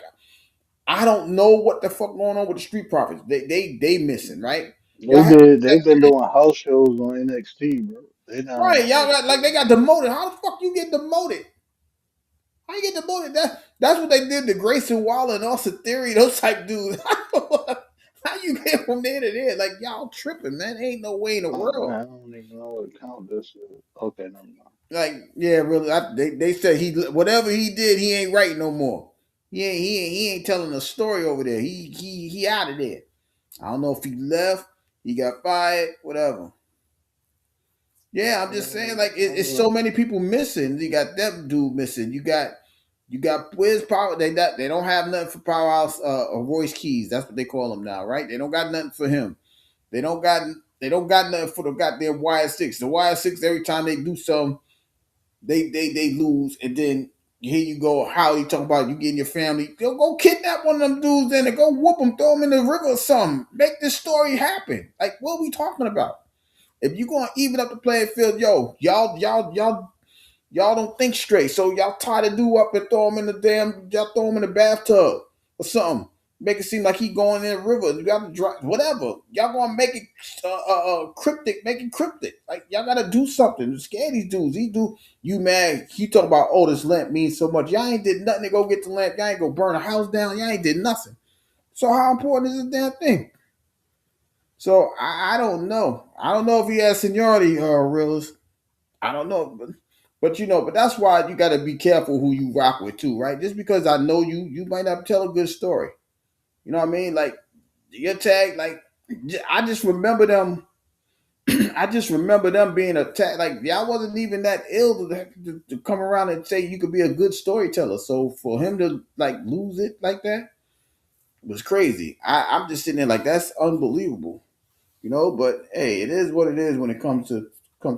Speaker 1: don't know what the fuck going on with the Street Profits. They missing, right?
Speaker 2: They
Speaker 1: Y'all have
Speaker 2: did. They've been doing house shows on NXT, bro. They down
Speaker 1: right.
Speaker 2: on
Speaker 1: Y'all got like
Speaker 2: NXT.
Speaker 1: they got demoted. How the fuck you get demoted? How you get demoted? That's what they did to Grayson Waller and Austin Theory. Those type dudes. How you get from there to there? Like y'all tripping, man. Ain't no way in the
Speaker 2: Oh
Speaker 1: world.
Speaker 2: man, I don't even know what count this is. Okay, never mind.
Speaker 1: Like yeah, really. They said whatever he did, he ain't right no more. He ain't telling a story over there. He out of there. I don't know if he left, he got fired, whatever. Yeah, I'm just saying, like it's so many people missing. You got that dude missing. You got Wiz Power. They don't have nothing for Powerhouse or Royce Keys. That's what they call him now, right? They don't got nothing for him. They don't got nothing for the goddamn YS6. The YS6 every time they do something, they lose, and then here you go. How you talking about you getting your family? Go kidnap one of them dudes, then and go whoop them, throw them in the river or something. Make this story happen. Like what are we talking about? If you gonna even up the playing field, yo, y'all don't think straight. So y'all tie the dude up and throw him in the y'all throw him in the bathtub or something. Make it seem like he going in the river. You got to drive, whatever. Y'all gonna make it cryptic, make it cryptic. Like y'all gotta do something to scare these dudes. He do you mad? He talk about this lamp means so much. Y'all ain't did nothing to go get the lamp. Y'all ain't go burn a house down. Y'all ain't did nothing. So how important is this damn thing? So I don't know. I don't know if he has seniority realist. I don't know, but that's why you got to be careful who you rock with too, right? Just because I know you, you might not tell a good story. You know what I mean? Like your tag, like I just remember them. I just remember them being attacked. Like y'all wasn't even that ill to come around and say you could be a good storyteller. So for him to like lose it like that was crazy. I'm just sitting there like that's unbelievable. you know. But hey, it is what it is when it comes to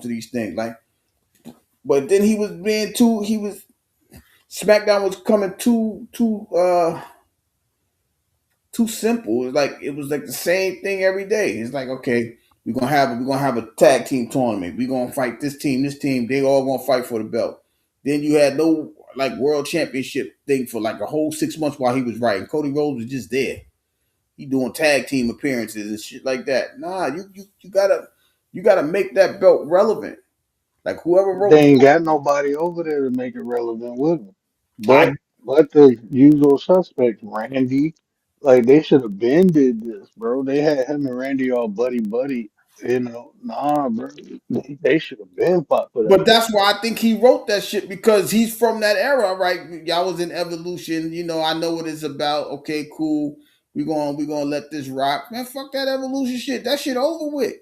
Speaker 1: these things. Like, but then he was being too. He was SmackDown was coming too simple. It was like the same thing every day. It's like, okay, we're gonna have a tag team tournament. We're gonna fight this team. They all gonna fight for the belt. Then you had no like world championship thing for like a whole 6 months while he was writing. Cody Rhodes was just there. He doing tag team appearances and shit like that. Nah, you gotta make that belt relevant. Like whoever
Speaker 2: They
Speaker 1: wrote,
Speaker 2: ain't got nobody over there to make it relevant with them.
Speaker 1: I
Speaker 2: But the usual suspects, Randy, like they should have been did this, bro. They had him and Randy all buddy buddy. Nah, bro. They should have been fought for that
Speaker 1: But
Speaker 2: belt.
Speaker 1: that's why I think he wrote that shit because he's from that era, right? Y'all was in Evolution. I know what it's about. Okay, cool. We gonna let this rock. Man, fuck that Evolution shit. That shit over with.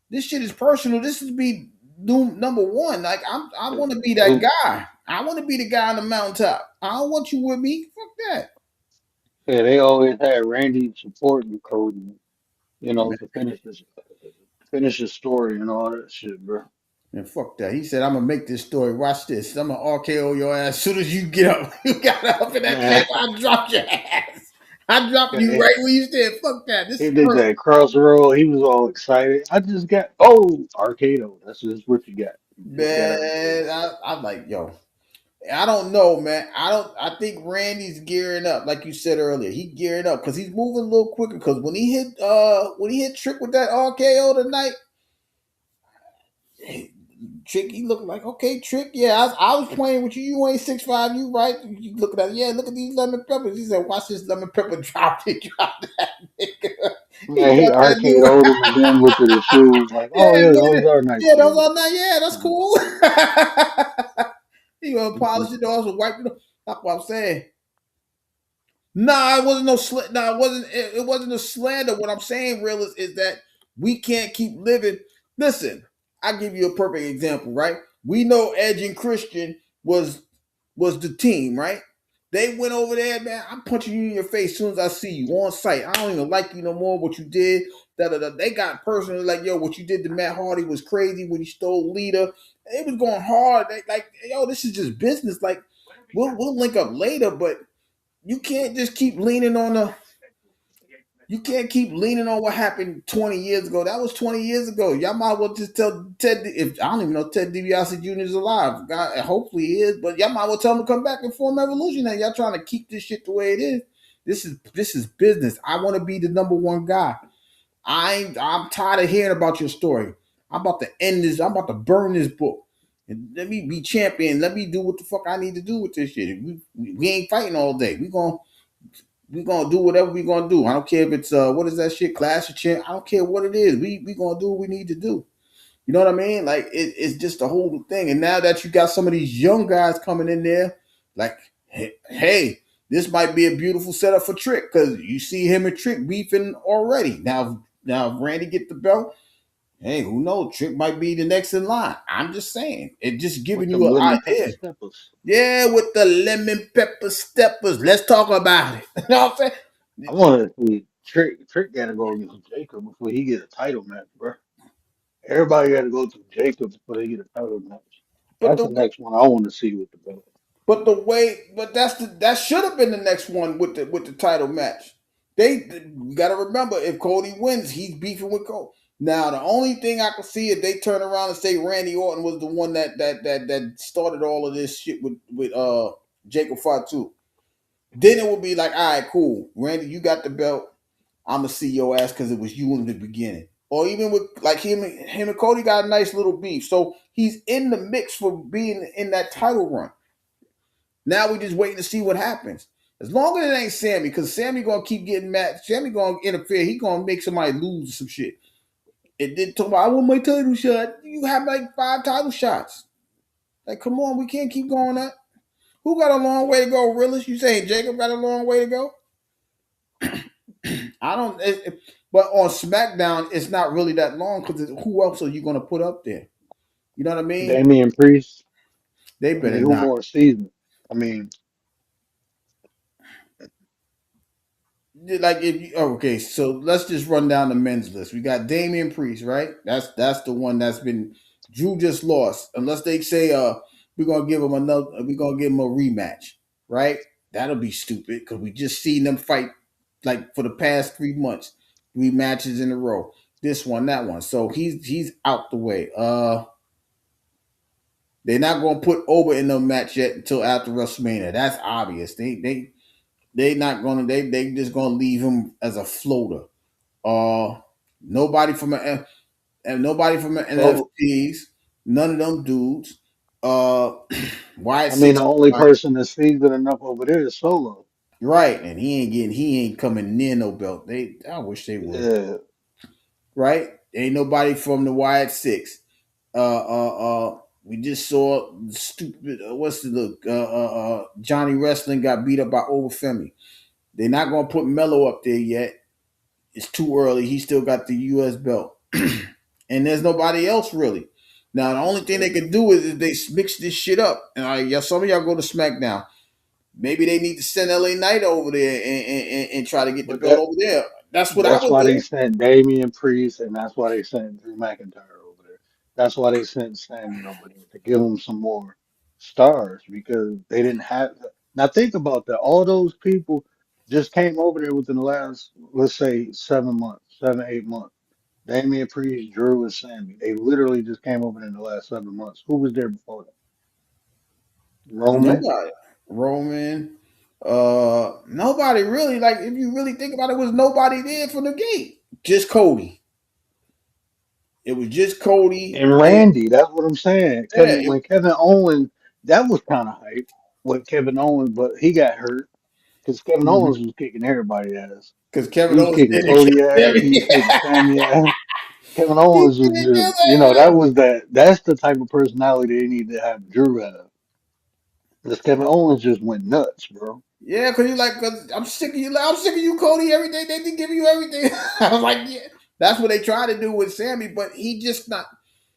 Speaker 1: This shit is personal. This is be number one. Like I want to be that
Speaker 2: It-
Speaker 1: guy. I want to be the guy on the mountaintop. I don't want you with me. Fuck that.
Speaker 2: yeah, they always had Randy supporting Cody, to finish the story and all that shit, bro.
Speaker 1: And fuck that. He said, I'm gonna make this story. Watch this. I'm gonna RKO your ass as soon as you get up. You got up in that
Speaker 2: Man,
Speaker 1: table, I dropped your ass. I dropped you
Speaker 2: he
Speaker 1: right where you stand. Fuck that. This
Speaker 2: he
Speaker 1: is
Speaker 2: did
Speaker 1: personal.
Speaker 2: that crossroad. He was all excited. I just got Arcado. That's just what you got. You just got Arcado.
Speaker 1: Man, I'm like, yo, I don't know, man. I think Randy's gearing up, like you said earlier. He gearing up because he's moving a little quicker. Because when he hit Trick with that RKO tonight, Trick, he looked like, okay, Trick, yeah, I was playing with you. You ain't 6'5", you right. You looking at, yeah, look at these lemon peppers. He said, watch this lemon pepper drop. He dropped that nigga. He
Speaker 2: Man, he
Speaker 1: dropped that new.
Speaker 2: arcade'd him and then looked at his shoes like, oh
Speaker 1: Yeah,
Speaker 2: yeah, those
Speaker 1: man.
Speaker 2: are nice
Speaker 1: Yeah, those
Speaker 2: shoes.
Speaker 1: are not, yeah, that's
Speaker 2: Mhm.
Speaker 1: cool. He gonna polish it off and wipe it off. That's what I'm saying. Nah, it wasn't no Nah, it wasn't. It wasn't a slander. What I'm saying, real is that we can't keep living. Listen, I give you a perfect example, right? We know Edge and Christian was the team, right? They went over there, man. I'm punching you in your face as soon as I see you on site. I don't even like you no more. What you did, da da da. They got personally like, yo, what you did to Matt Hardy was crazy when he stole Lita. It was going hard. They, like, yo, this is just business. Like, we'll link up later, but you can't just keep leaning on the you can't keep leaning on what happened 20 years ago. That was 20 years ago. Y'all might as well just tell Ted, if I don't even know if Ted DiBiase Jr. is alive. God, hopefully he is, but y'all might as well tell him to come back and form Evolution. Now y'all trying to keep this shit the way it is. This is business. I want to be the number one guy. I'm tired of hearing about your story. I'm about to end this. I'm about to burn this book. And let me be champion. Let me do what the fuck I need to do with this shit. We ain't fighting all day. We gonna do whatever we gonna do. I don't care if it's what is that shit, Clash of Champ. I don't care what it is. We gonna do what we need to do. You know what I mean? Like it's just the whole thing. And now that you got some of these young guys coming in there, like, hey, this might be a beautiful setup for Trick because you see him and Trick beefing already. Now if Randy get the belt, hey, who knows? Trick might be the next in line. I'm just saying. It just
Speaker 2: With
Speaker 1: giving you
Speaker 2: them
Speaker 1: an
Speaker 2: lemon pepper
Speaker 1: idea.
Speaker 2: steppers.
Speaker 1: Yeah, with the lemon pepper steppers. Let's talk about it. You know what I'm saying?
Speaker 2: I want to see Trick gotta go against Jacob before he get a title match, bro. Everybody gotta go through Jacob before they get a title match.
Speaker 1: But
Speaker 2: That's
Speaker 1: the
Speaker 2: the next one I want to see with the belt.
Speaker 1: that should have been the next one with the title match. You got to remember if Cody wins, he's beefing with Cody. Now the only thing I can see is they turn around and say Randy Orton was the one that started all of this shit with Jacob Fatu. Then it would be like, all right, cool, Randy, you got the belt. I'm gonna see your ass because it was you in the beginning. Or even with like him and Cody got a nice little beef, so he's in the mix for being in that title run. Now we just waiting to see what happens. As long as it ain't Sammy, because Sammy gonna keep getting mad. Sammy gonna interfere. He gonna make somebody lose some shit. It did talk about I want my title shot. You have like 5 title shots. Like, come on, we can't keep going that. Who got a long way to go, Realist? You saying Jacob got a long way to go? I don't. But on SmackDown, it's not really that long because who else are you gonna put up there? You know what I mean?
Speaker 2: Damian Priest.
Speaker 1: They
Speaker 2: I mean,
Speaker 1: better
Speaker 2: who
Speaker 1: not.
Speaker 2: more seasoned? I mean,
Speaker 1: like if you, oh, okay, so let's just run down the men's list. We got Damian Priest, right? That's the one that's been Drew just lost. Unless they say we're gonna give him another, we're gonna give him a rematch, right? That'll be stupid because we just seen them fight like for the past 3 months, 3 matches in a row. This one, that one. So he's out the way. They're not gonna put Oba in the match yet until after WrestleMania. That's obvious. They not gonna they just gonna leave him as a floater. Uh, nobody from a and nobody from the
Speaker 2: So
Speaker 1: NFTs. None of them dudes. Uh, Wyatt
Speaker 2: I mean,
Speaker 1: Six,
Speaker 2: the only person that's seasoned enough over there is Solo.
Speaker 1: right? And he ain't coming near no belt. I wish they would.
Speaker 2: Yeah,
Speaker 1: Right? Ain't nobody from the Wyatt Six. We just saw stupid. What's the look? Johnny Wrestling got beat up by Overfemi. They're not gonna put Mello up there yet. It's too early. He still got the U.S. belt, and there's nobody else really. Now the only thing they can do is if they mix this shit up. And yeah, some of y'all go to SmackDown. Maybe they need to send LA Knight over there and try to get the
Speaker 2: but
Speaker 1: belt over there. That's what I
Speaker 2: that's
Speaker 1: would
Speaker 2: why they
Speaker 1: do.
Speaker 2: sent Damian Priest, and that's why they sent Drew McIntyre over there. That's why they sent Sammy over there to give him some more stars because they didn't have. Now think about that. All those people just came over there within the last, let's say, 7 months, 7, 8 months. Damian Priest, Drew, and Sammy. They literally just came over there in the last 7 months. Who was there before that? Roman.
Speaker 1: Nobody. Roman. Nobody really. Like if you really think about it, was nobody there from the gate. Just Cody. It was just Cody.
Speaker 2: And Randy, that's what I'm saying.
Speaker 1: Yeah,
Speaker 2: When Kevin Owens, that was kind of hype with Kevin Owens, but he got hurt because Kevin Owens was kicking everybody ass.
Speaker 1: because
Speaker 2: He
Speaker 1: Kevin
Speaker 2: was
Speaker 1: Owens
Speaker 2: kicking
Speaker 1: did it.
Speaker 2: Cody ass. He was kicking Sammy ass. Kevin
Speaker 1: He
Speaker 2: Owens
Speaker 1: did
Speaker 2: was
Speaker 1: it
Speaker 2: just,
Speaker 1: just
Speaker 2: that was that's the type of personality they need to have Drew have. Because Kevin Owens just went nuts, bro.
Speaker 1: yeah, because you're like, cause I'm sick of you. I'm sick of you, Cody. Every day they did give you everything. I was like, yeah, that's what they try to do with Sammy, but he just not.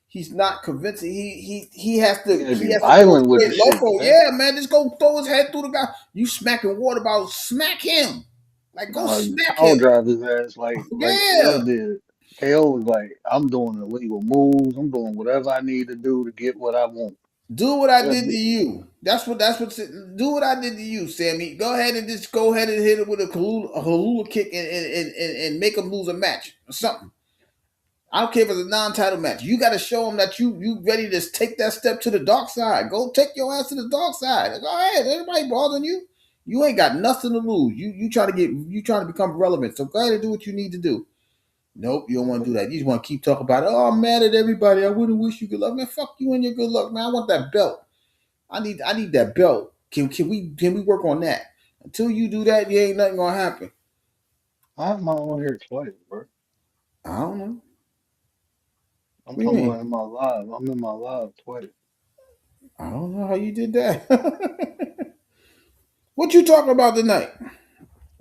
Speaker 1: He's not convincing. He has
Speaker 2: You
Speaker 1: to
Speaker 2: gotta be
Speaker 1: he has to go
Speaker 2: violent with the
Speaker 1: straight
Speaker 2: shit,
Speaker 1: loco.
Speaker 2: man.
Speaker 1: Yeah, man, just go throw his head through the guy. You smacking water bottle, smack him. Like go
Speaker 2: No,
Speaker 1: smack
Speaker 2: power
Speaker 1: him.
Speaker 2: drive his ass like KO
Speaker 1: Yeah,
Speaker 2: did. KO was like, I'm doing illegal moves. I'm doing whatever I need to do to get what I want.
Speaker 1: do what I
Speaker 2: Just
Speaker 1: did to
Speaker 2: be,
Speaker 1: you. That's what. Do what I did to you, Sammy. Go ahead and just go ahead and hit it with a halula kick and make him lose a match or something. I don't care if it's a non-title match. You got to show them that you ready to take that step to the dark side. Go take your ass to the dark side. Go ahead. Everybody bothering you. You ain't got nothing to lose. You trying to become relevant. So go ahead and do what you need to do. Nope, you don't want to do that. You just want to keep talking about it. Oh, I'm mad at everybody. I wouldn't wish you good luck. Man, fuck you and your good luck, man. I want that belt. I need that belt. Can we work on that? Until you do that, you ain't nothing gonna happen.
Speaker 2: I'm on here twice, bro.
Speaker 1: I don't know.
Speaker 2: I'm
Speaker 1: What do you
Speaker 2: talking
Speaker 1: mean?
Speaker 2: about in my live. I'm in my live twice.
Speaker 1: I don't know how you did that. What you talking about tonight?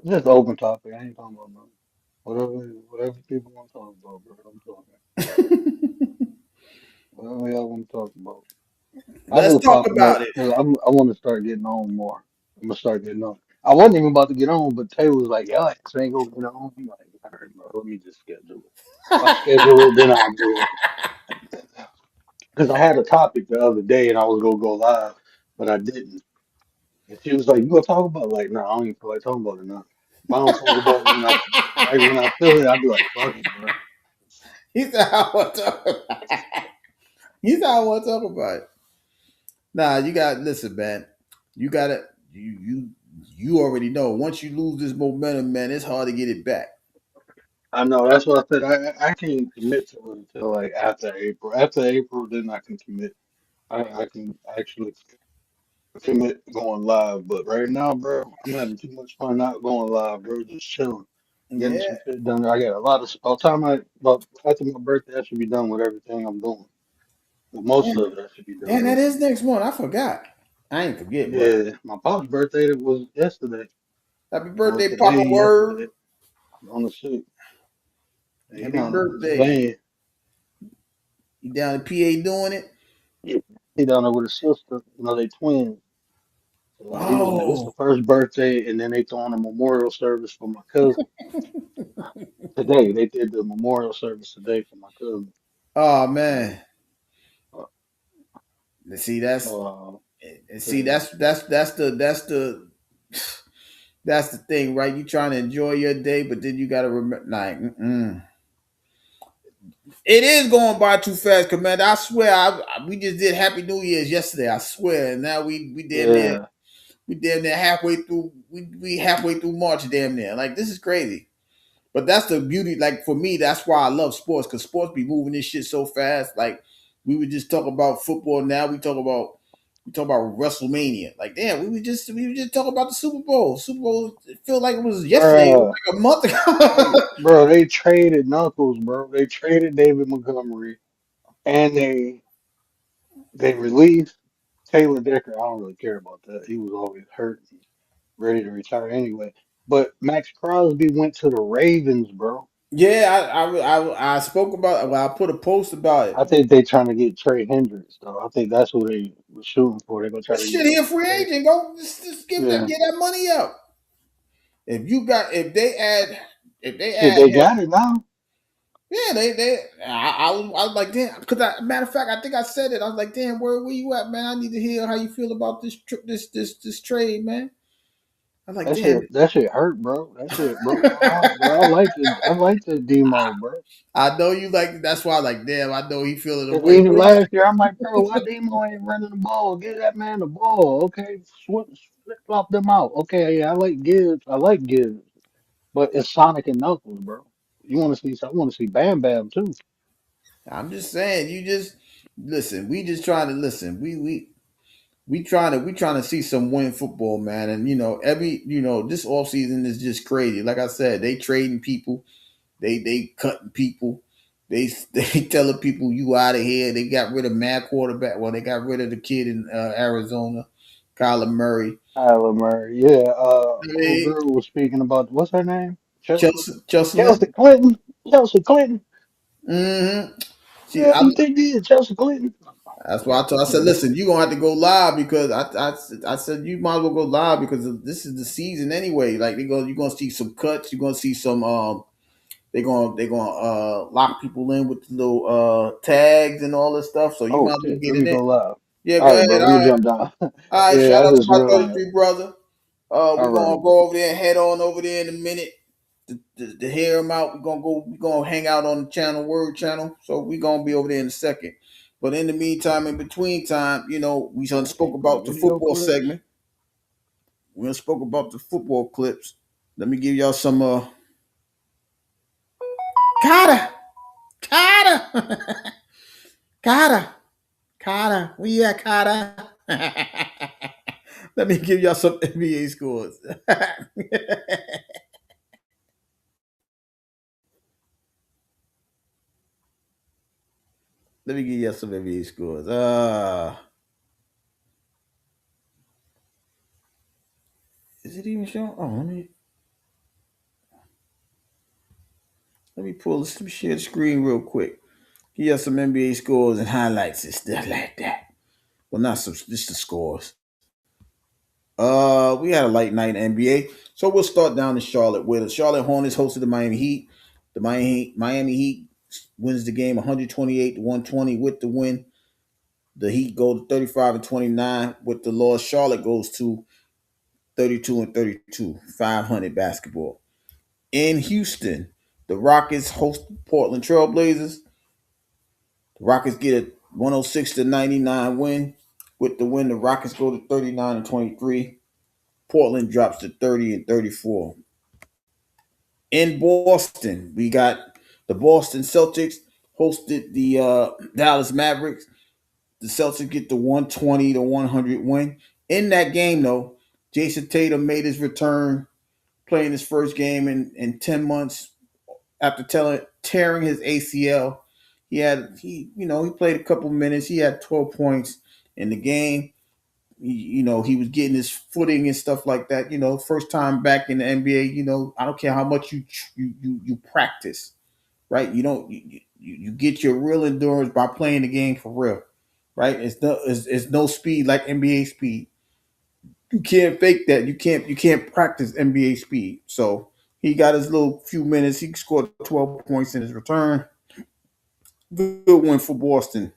Speaker 2: Just open topic. I ain't talking about nothing. Whatever people want to talk about, bro. I'm talking. Whatever y'all want to talk about. I
Speaker 1: Let's
Speaker 2: was
Speaker 1: talk
Speaker 2: popping up
Speaker 1: about it.
Speaker 2: because I want to start getting on more. I'm gonna start getting on. I wasn't even about to get on, but Tay was like, "Yo, I ain't gonna get on." I'm like, "All right, bro. Let me just schedule it. If I schedule it, then I'll do it." Because I had a topic the other day and I was gonna go live, but I didn't. And she was like, "You gonna talk about it?" Like, no, I don't even feel like talking about it now. If I don't talk about it when I feel it, I'll be like, "Fuck it, bro."
Speaker 1: He said, I want to talk about it. He said, I want to talk about it. Nah, you got listen, man. You gotta you already know. Once you lose this momentum, man, it's hard to get it back.
Speaker 2: I know that's what I said. I can't commit to it until like after April. After April, then I can commit. I can actually commit going live. But right now, bro, I'm having too much fun not going live, bro. Just chilling, getting
Speaker 1: Yeah.
Speaker 2: some shit done. I got a lot of by the time about after my birthday, I should be done with everything I'm doing. Well, most
Speaker 1: Damn,
Speaker 2: of it I should be done
Speaker 1: damn, that
Speaker 2: with.
Speaker 1: is next one. I forgot. I ain't forget, but
Speaker 2: Yeah, my pop's birthday that was yesterday.
Speaker 1: happy
Speaker 2: Well,
Speaker 1: birthday,
Speaker 2: today,
Speaker 1: Papa
Speaker 2: yesterday
Speaker 1: Word.
Speaker 2: on the shit. He
Speaker 1: Happy
Speaker 2: down in
Speaker 1: birthday.
Speaker 2: Pennsylvania.
Speaker 1: You down in PA doing it?
Speaker 2: He down there with his sister. You know, they twins. So he was like, "This is the
Speaker 1: Oh,
Speaker 2: first birthday," and then they throwing a memorial service for my cousin today. They did the memorial service today for my cousin.
Speaker 1: oh
Speaker 2: So,
Speaker 1: man.
Speaker 2: uh,
Speaker 1: See, that's
Speaker 2: so
Speaker 1: and see
Speaker 2: crazy.
Speaker 1: that's the thing, right? You trying to enjoy your day, but then you got to remember, like, it is going by too fast, Commander. I swear, we just did Happy New Year's yesterday. I swear, and now
Speaker 2: Yeah,
Speaker 1: we damn near halfway through. We halfway through March, damn near. Like this is crazy. But that's the beauty. Like for me, that's why I love sports because sports be moving this shit so fast. Like we would just talk about football. Now we talk about WrestleMania. Like damn, we were just talking about the Super Bowl. Super Bowl. It feel like it was yesterday. It was
Speaker 2: bro.
Speaker 1: like a month ago.
Speaker 2: They traded Knuckles, bro. They traded David Montgomery, and they released Taylor Decker. I don't really care about that. He was always hurt, and ready to retire anyway. But Max Crosby went to the Ravens, bro.
Speaker 1: Yeah, I spoke about. Well, I put a post about it.
Speaker 2: I think they trying to get Trey Hendricks, though. I think that's who they were shooting for. They're gonna try
Speaker 1: But
Speaker 2: to
Speaker 1: shit,
Speaker 2: get
Speaker 1: he a free
Speaker 2: Trey.
Speaker 1: agent. Go just
Speaker 2: Yeah,
Speaker 1: get that money up. If they
Speaker 2: shit,
Speaker 1: add
Speaker 2: they
Speaker 1: him,
Speaker 2: got it now.
Speaker 1: yeah, I was like, damn. Because matter of fact, I think I said it. I was like, damn, where you at, man? I need to hear how you feel about this trade, man. I was like, damn.
Speaker 2: That shit hurt, bro. That shit broke my heart, bro. I like the demo, bro.
Speaker 1: I know you like. That's why, I like, damn. I know he feeling the
Speaker 2: Cause
Speaker 1: way.
Speaker 2: even last year, I'm like, bro, why Demo ain't running the ball? Give that man the ball, okay? Flip flop them out, okay? Yeah, I like Gibbs. I like Gibbs, but it's Sonic and Knuckles, bro. You want to see? I want to see Bam Bam too.
Speaker 1: I'm just saying. You just listen. We just trying to listen. We trying to see some win football, man. And this offseason is just crazy. Like I said, they trading people, they cutting people, they telling people you out of here. They got rid of mad quarterback. Well, they got rid of the kid in Arizona, Kyler Murray.
Speaker 2: Kyler Murray, yeah.
Speaker 1: I
Speaker 2: Old
Speaker 1: mean,
Speaker 2: girl was speaking about what's her name? Chelsea,
Speaker 1: Chelsea.
Speaker 2: Chelsea Clinton, Chelsea Clinton.
Speaker 1: Mm-hmm. See,
Speaker 2: Yeah, you think did Chelsea Clinton?
Speaker 1: that's why
Speaker 2: Yeah,
Speaker 1: I said,
Speaker 2: yeah.
Speaker 1: listen, you're gonna have to go live because I said you might as well go live because this is the season anyway. Like you're gonna see some cuts, you're gonna see some they're gonna lock people in with the little tags and all this stuff. So you
Speaker 2: Oh
Speaker 1: might as well
Speaker 2: shit,
Speaker 1: get
Speaker 2: let
Speaker 1: in
Speaker 2: me
Speaker 1: it.
Speaker 2: go live.
Speaker 1: Yeah, go
Speaker 2: All right,
Speaker 1: ahead.
Speaker 2: bro. Let me jump down.
Speaker 1: All right.
Speaker 2: Yeah,
Speaker 1: Shout
Speaker 2: I
Speaker 1: out to
Speaker 2: just
Speaker 1: my
Speaker 2: realized.
Speaker 1: 33 brother.
Speaker 2: All
Speaker 1: We're
Speaker 2: right,
Speaker 1: gonna go over there and head on over there in a minute to hear him out. We're gonna hang out on the channel, Word channel. So we're gonna be over there in a second. But in the meantime, in between time, we done
Speaker 2: okay,
Speaker 1: spoke
Speaker 2: play
Speaker 1: about the
Speaker 2: video
Speaker 1: football
Speaker 2: clips.
Speaker 1: segment. We done spoke about the football clips. Let me give y'all some Carter, Carter, Carter, Carter. Where you at, Carter? Let me give y'all some NBA scores. Let me give y'all some NBA scores. Is it even showing? Oh, let me pull this. Let me share the screen real quick. Give y'all some NBA scores and highlights and stuff like that. Well, not some, just the scores. We had a light night in NBA, so we'll start down in Charlotte, where the Charlotte Hornets hosted the Miami Heat. The Miami Heat wins the game 128 to 120 with the win. The Heat go to 35 and 29 with the loss. Charlotte goes to 32 and 32, 500 basketball. In Houston, the Rockets host Portland Trailblazers. The Rockets get a 106 to 99 win. With the win, the Rockets go to 39 and 23. Portland drops to 30 and 34. In Boston, we got the Boston Celtics hosted the Dallas Mavericks. The Celtics get the 120 to 100 win. In that game, though, Jason Tatum made his return, playing his first game in 10 months after tearing his ACL. He played a couple minutes. He had 12 points in the game. He was getting his footing and stuff like that. First time back in the NBA. I don't care how much you practice, right? You don't you get your real endurance by playing the game for real, right? It's no speed like NBA speed. You can't fake that. You can't practice NBA speed. So he got his little few minutes. He scored 12 points in his return. Good win for Boston.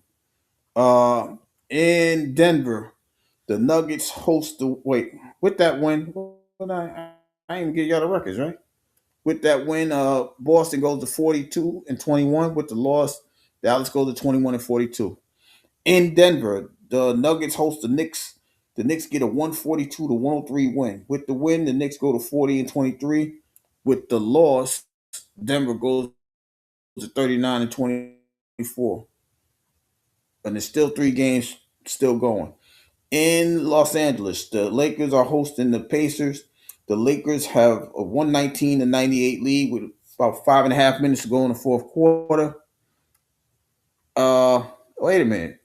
Speaker 1: Uh, in Denver, the Nuggets host the wait with that win. I didn't even get y'all the records right. With that win, Boston goes to 42-21. With the loss, Dallas goes to 21-42. In Denver, the Nuggets host the Knicks. The Knicks get a 142-103 win. With the win, the Knicks go to 40-23. With the loss, Denver goes to 39-24. And there's still 3 games still going. In Los Angeles, the Lakers are hosting the Pacers. The Lakers have a 119-98 lead with about 5.5 minutes to go in the fourth quarter. Wait a minute.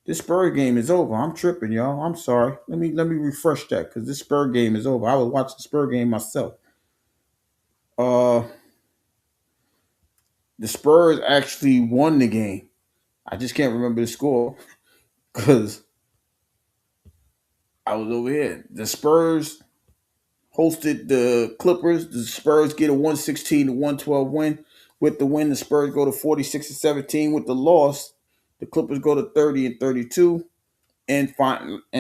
Speaker 1: This Spurs game is over. I'm tripping, y'all. I'm sorry. Let me refresh that because this Spurs game is over. I was watching the Spurs game myself. Uh, the Spurs actually won the game. I just can't remember the score because I was over here. The Spurs hosted the Clippers. The Spurs get a 116-112 win. With the win, the Spurs go to 46-17. With the loss, the Clippers go to 30-32. And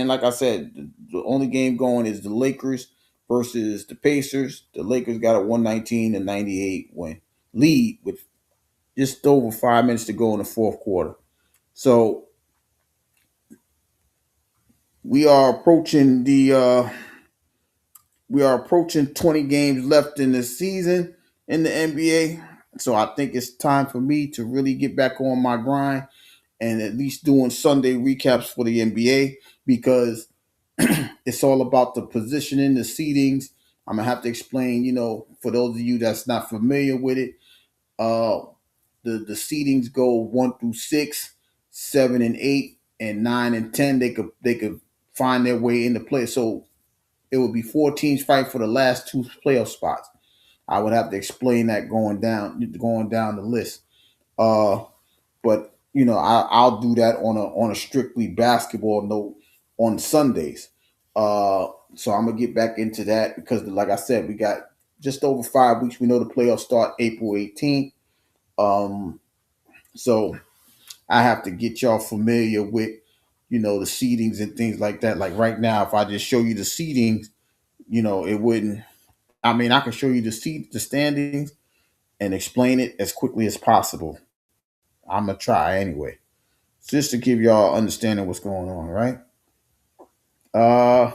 Speaker 1: like I said, the only game going is the Lakers versus the Pacers. The Lakers got a 119-98 win lead with just over 5 minutes to go in the fourth quarter. So we are approaching the we are approaching 20 games left in the season in the NBA. So I think it's time for me to really get back on my grind and at least doing Sunday recaps for the NBA because it's all about the positioning, the seedings. I'm gonna have to explain, for those of you that's not familiar with it, uh, the seedings go 1 through 6, 7 and 8, and 9 and 10. They could find their way into play. So it would be 4 teams fight for the last 2 playoff spots. I would have to explain that going down the list. Uh, but I'll do that on a strictly basketball note on Sundays. So I'm gonna get back into that because, like I said, we got just over 5 weeks. We know the playoffs start April 18th. So I have to get y'all familiar with the seedings and things like that. Like right now, if I just show you the seedings, it wouldn't. I mean, I can show you the standings and explain it as quickly as possible. I'm gonna try anyway, just to give y'all understanding what's going on, right? Uh,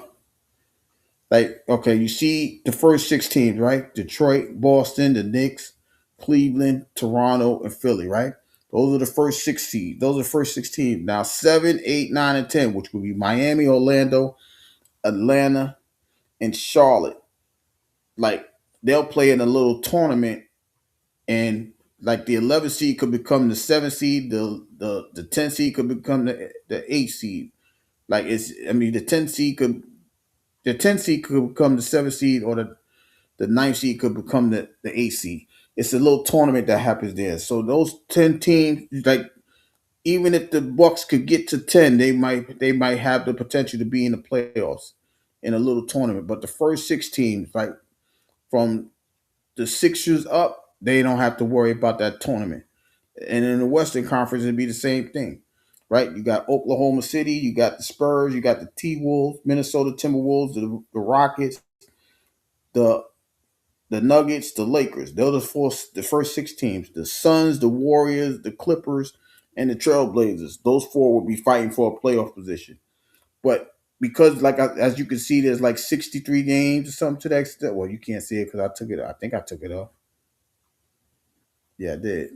Speaker 1: like okay, you see the first 6 teams, right? Detroit, Boston, the Knicks, Cleveland, Toronto, and Philly, right? Those are the first 6 seeds. Those are the first 6 teams. Now 7, 8, 9, and 10, which would be Miami, Orlando, Atlanta, and Charlotte. Like they'll play in a little tournament, and like the 11th seed could become the 7th seed, the 10th seed could become the 8th seed. Like I mean, the 10th seed could become the 7th seed, or the ninth seed could become the 8th seed. It's a little tournament that happens there. So those 10 teams, like even if the Bucks could get to 10, they might have the potential to be in the playoffs in a little tournament. But the first 6 teams, like from the Sixers up, they don't have to worry about that tournament. And in the Western Conference, it'd be the same thing, right? You got Oklahoma City, you got the Spurs, you got the T Wolves, Minnesota Timberwolves, the Rockets, the Nuggets, the Lakers. Those are the first 6 teams. The Suns, the Warriors, the Clippers, and the Trailblazers. Those 4 will be fighting for a playoff position. But because, like as you can see, there's like 63 games or something to that extent. Well, you can't see it because I took it. I think I took it off. Yeah, I did.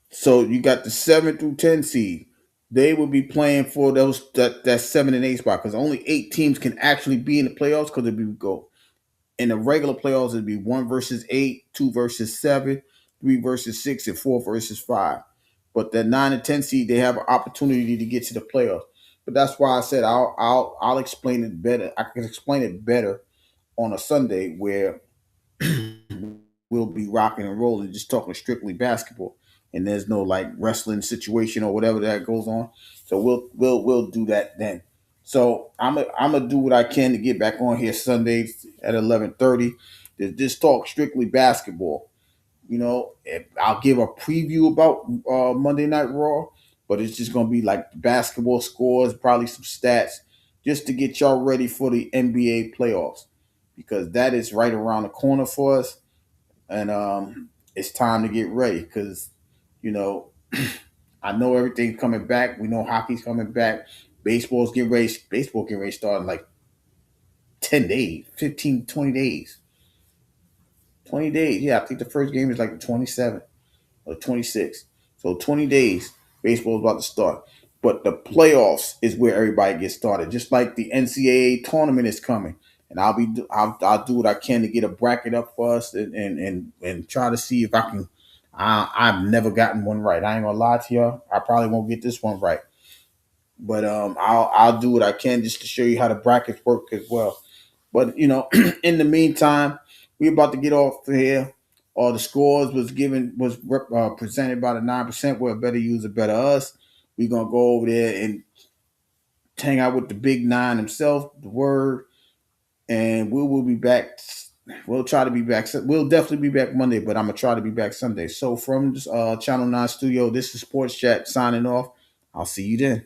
Speaker 1: So you got the 7 through 10 seed. They will be playing for that 7 and 8 spot because only 8 teams can actually be in the playoffs because it'd be go in the regular playoffs, it'd be 1 versus 8, 2 versus 7, 3 versus 6, and 4 versus 5. But the 9 and 10 seed, they have an opportunity to get to the playoffs. But that's why I said I'll explain it better. I can explain it better on a Sunday where we'll be rocking and rolling, just talking strictly basketball. and there's no like wrestling situation or whatever that goes on. So we'll do that then. So I'm gonna do what I can to get back on here Sundays at 11:30 to just talk strictly basketball. I'll give a preview about Monday Night Raw, but it's just gonna be like basketball scores, probably some stats, just to get y'all ready for the NBA playoffs because that is right around the corner for us, and it's time to get ready because you know I know everything's coming back. We know hockey's coming back. Baseball's getting ready. Baseball getting ready to start in like 10 days, 15, 20 days. 20 days. Yeah, I think the first game is like the 27th or 26th. So 20 days, baseball is about to start. But the playoffs is where everybody gets started. Just like the NCAA tournament is coming. And I'll do what I can to get a bracket up for us and try to see if I can. I've never gotten one right. I ain't gonna lie to y'all. I probably won't get this one right. But I'll do what I can just to show you how the brackets work as well. But in the meantime, we about to get off here. All the scores was presented by the 9%. Where a better user, better us. We gonna go over there and hang out with the big nine himself, the word, and we will be back. We'll try to be back. We'll definitely be back Monday, but I'm gonna try to be back Sunday. So from Channel 9 Studio, this is Sports Chat signing off. I'll see you then.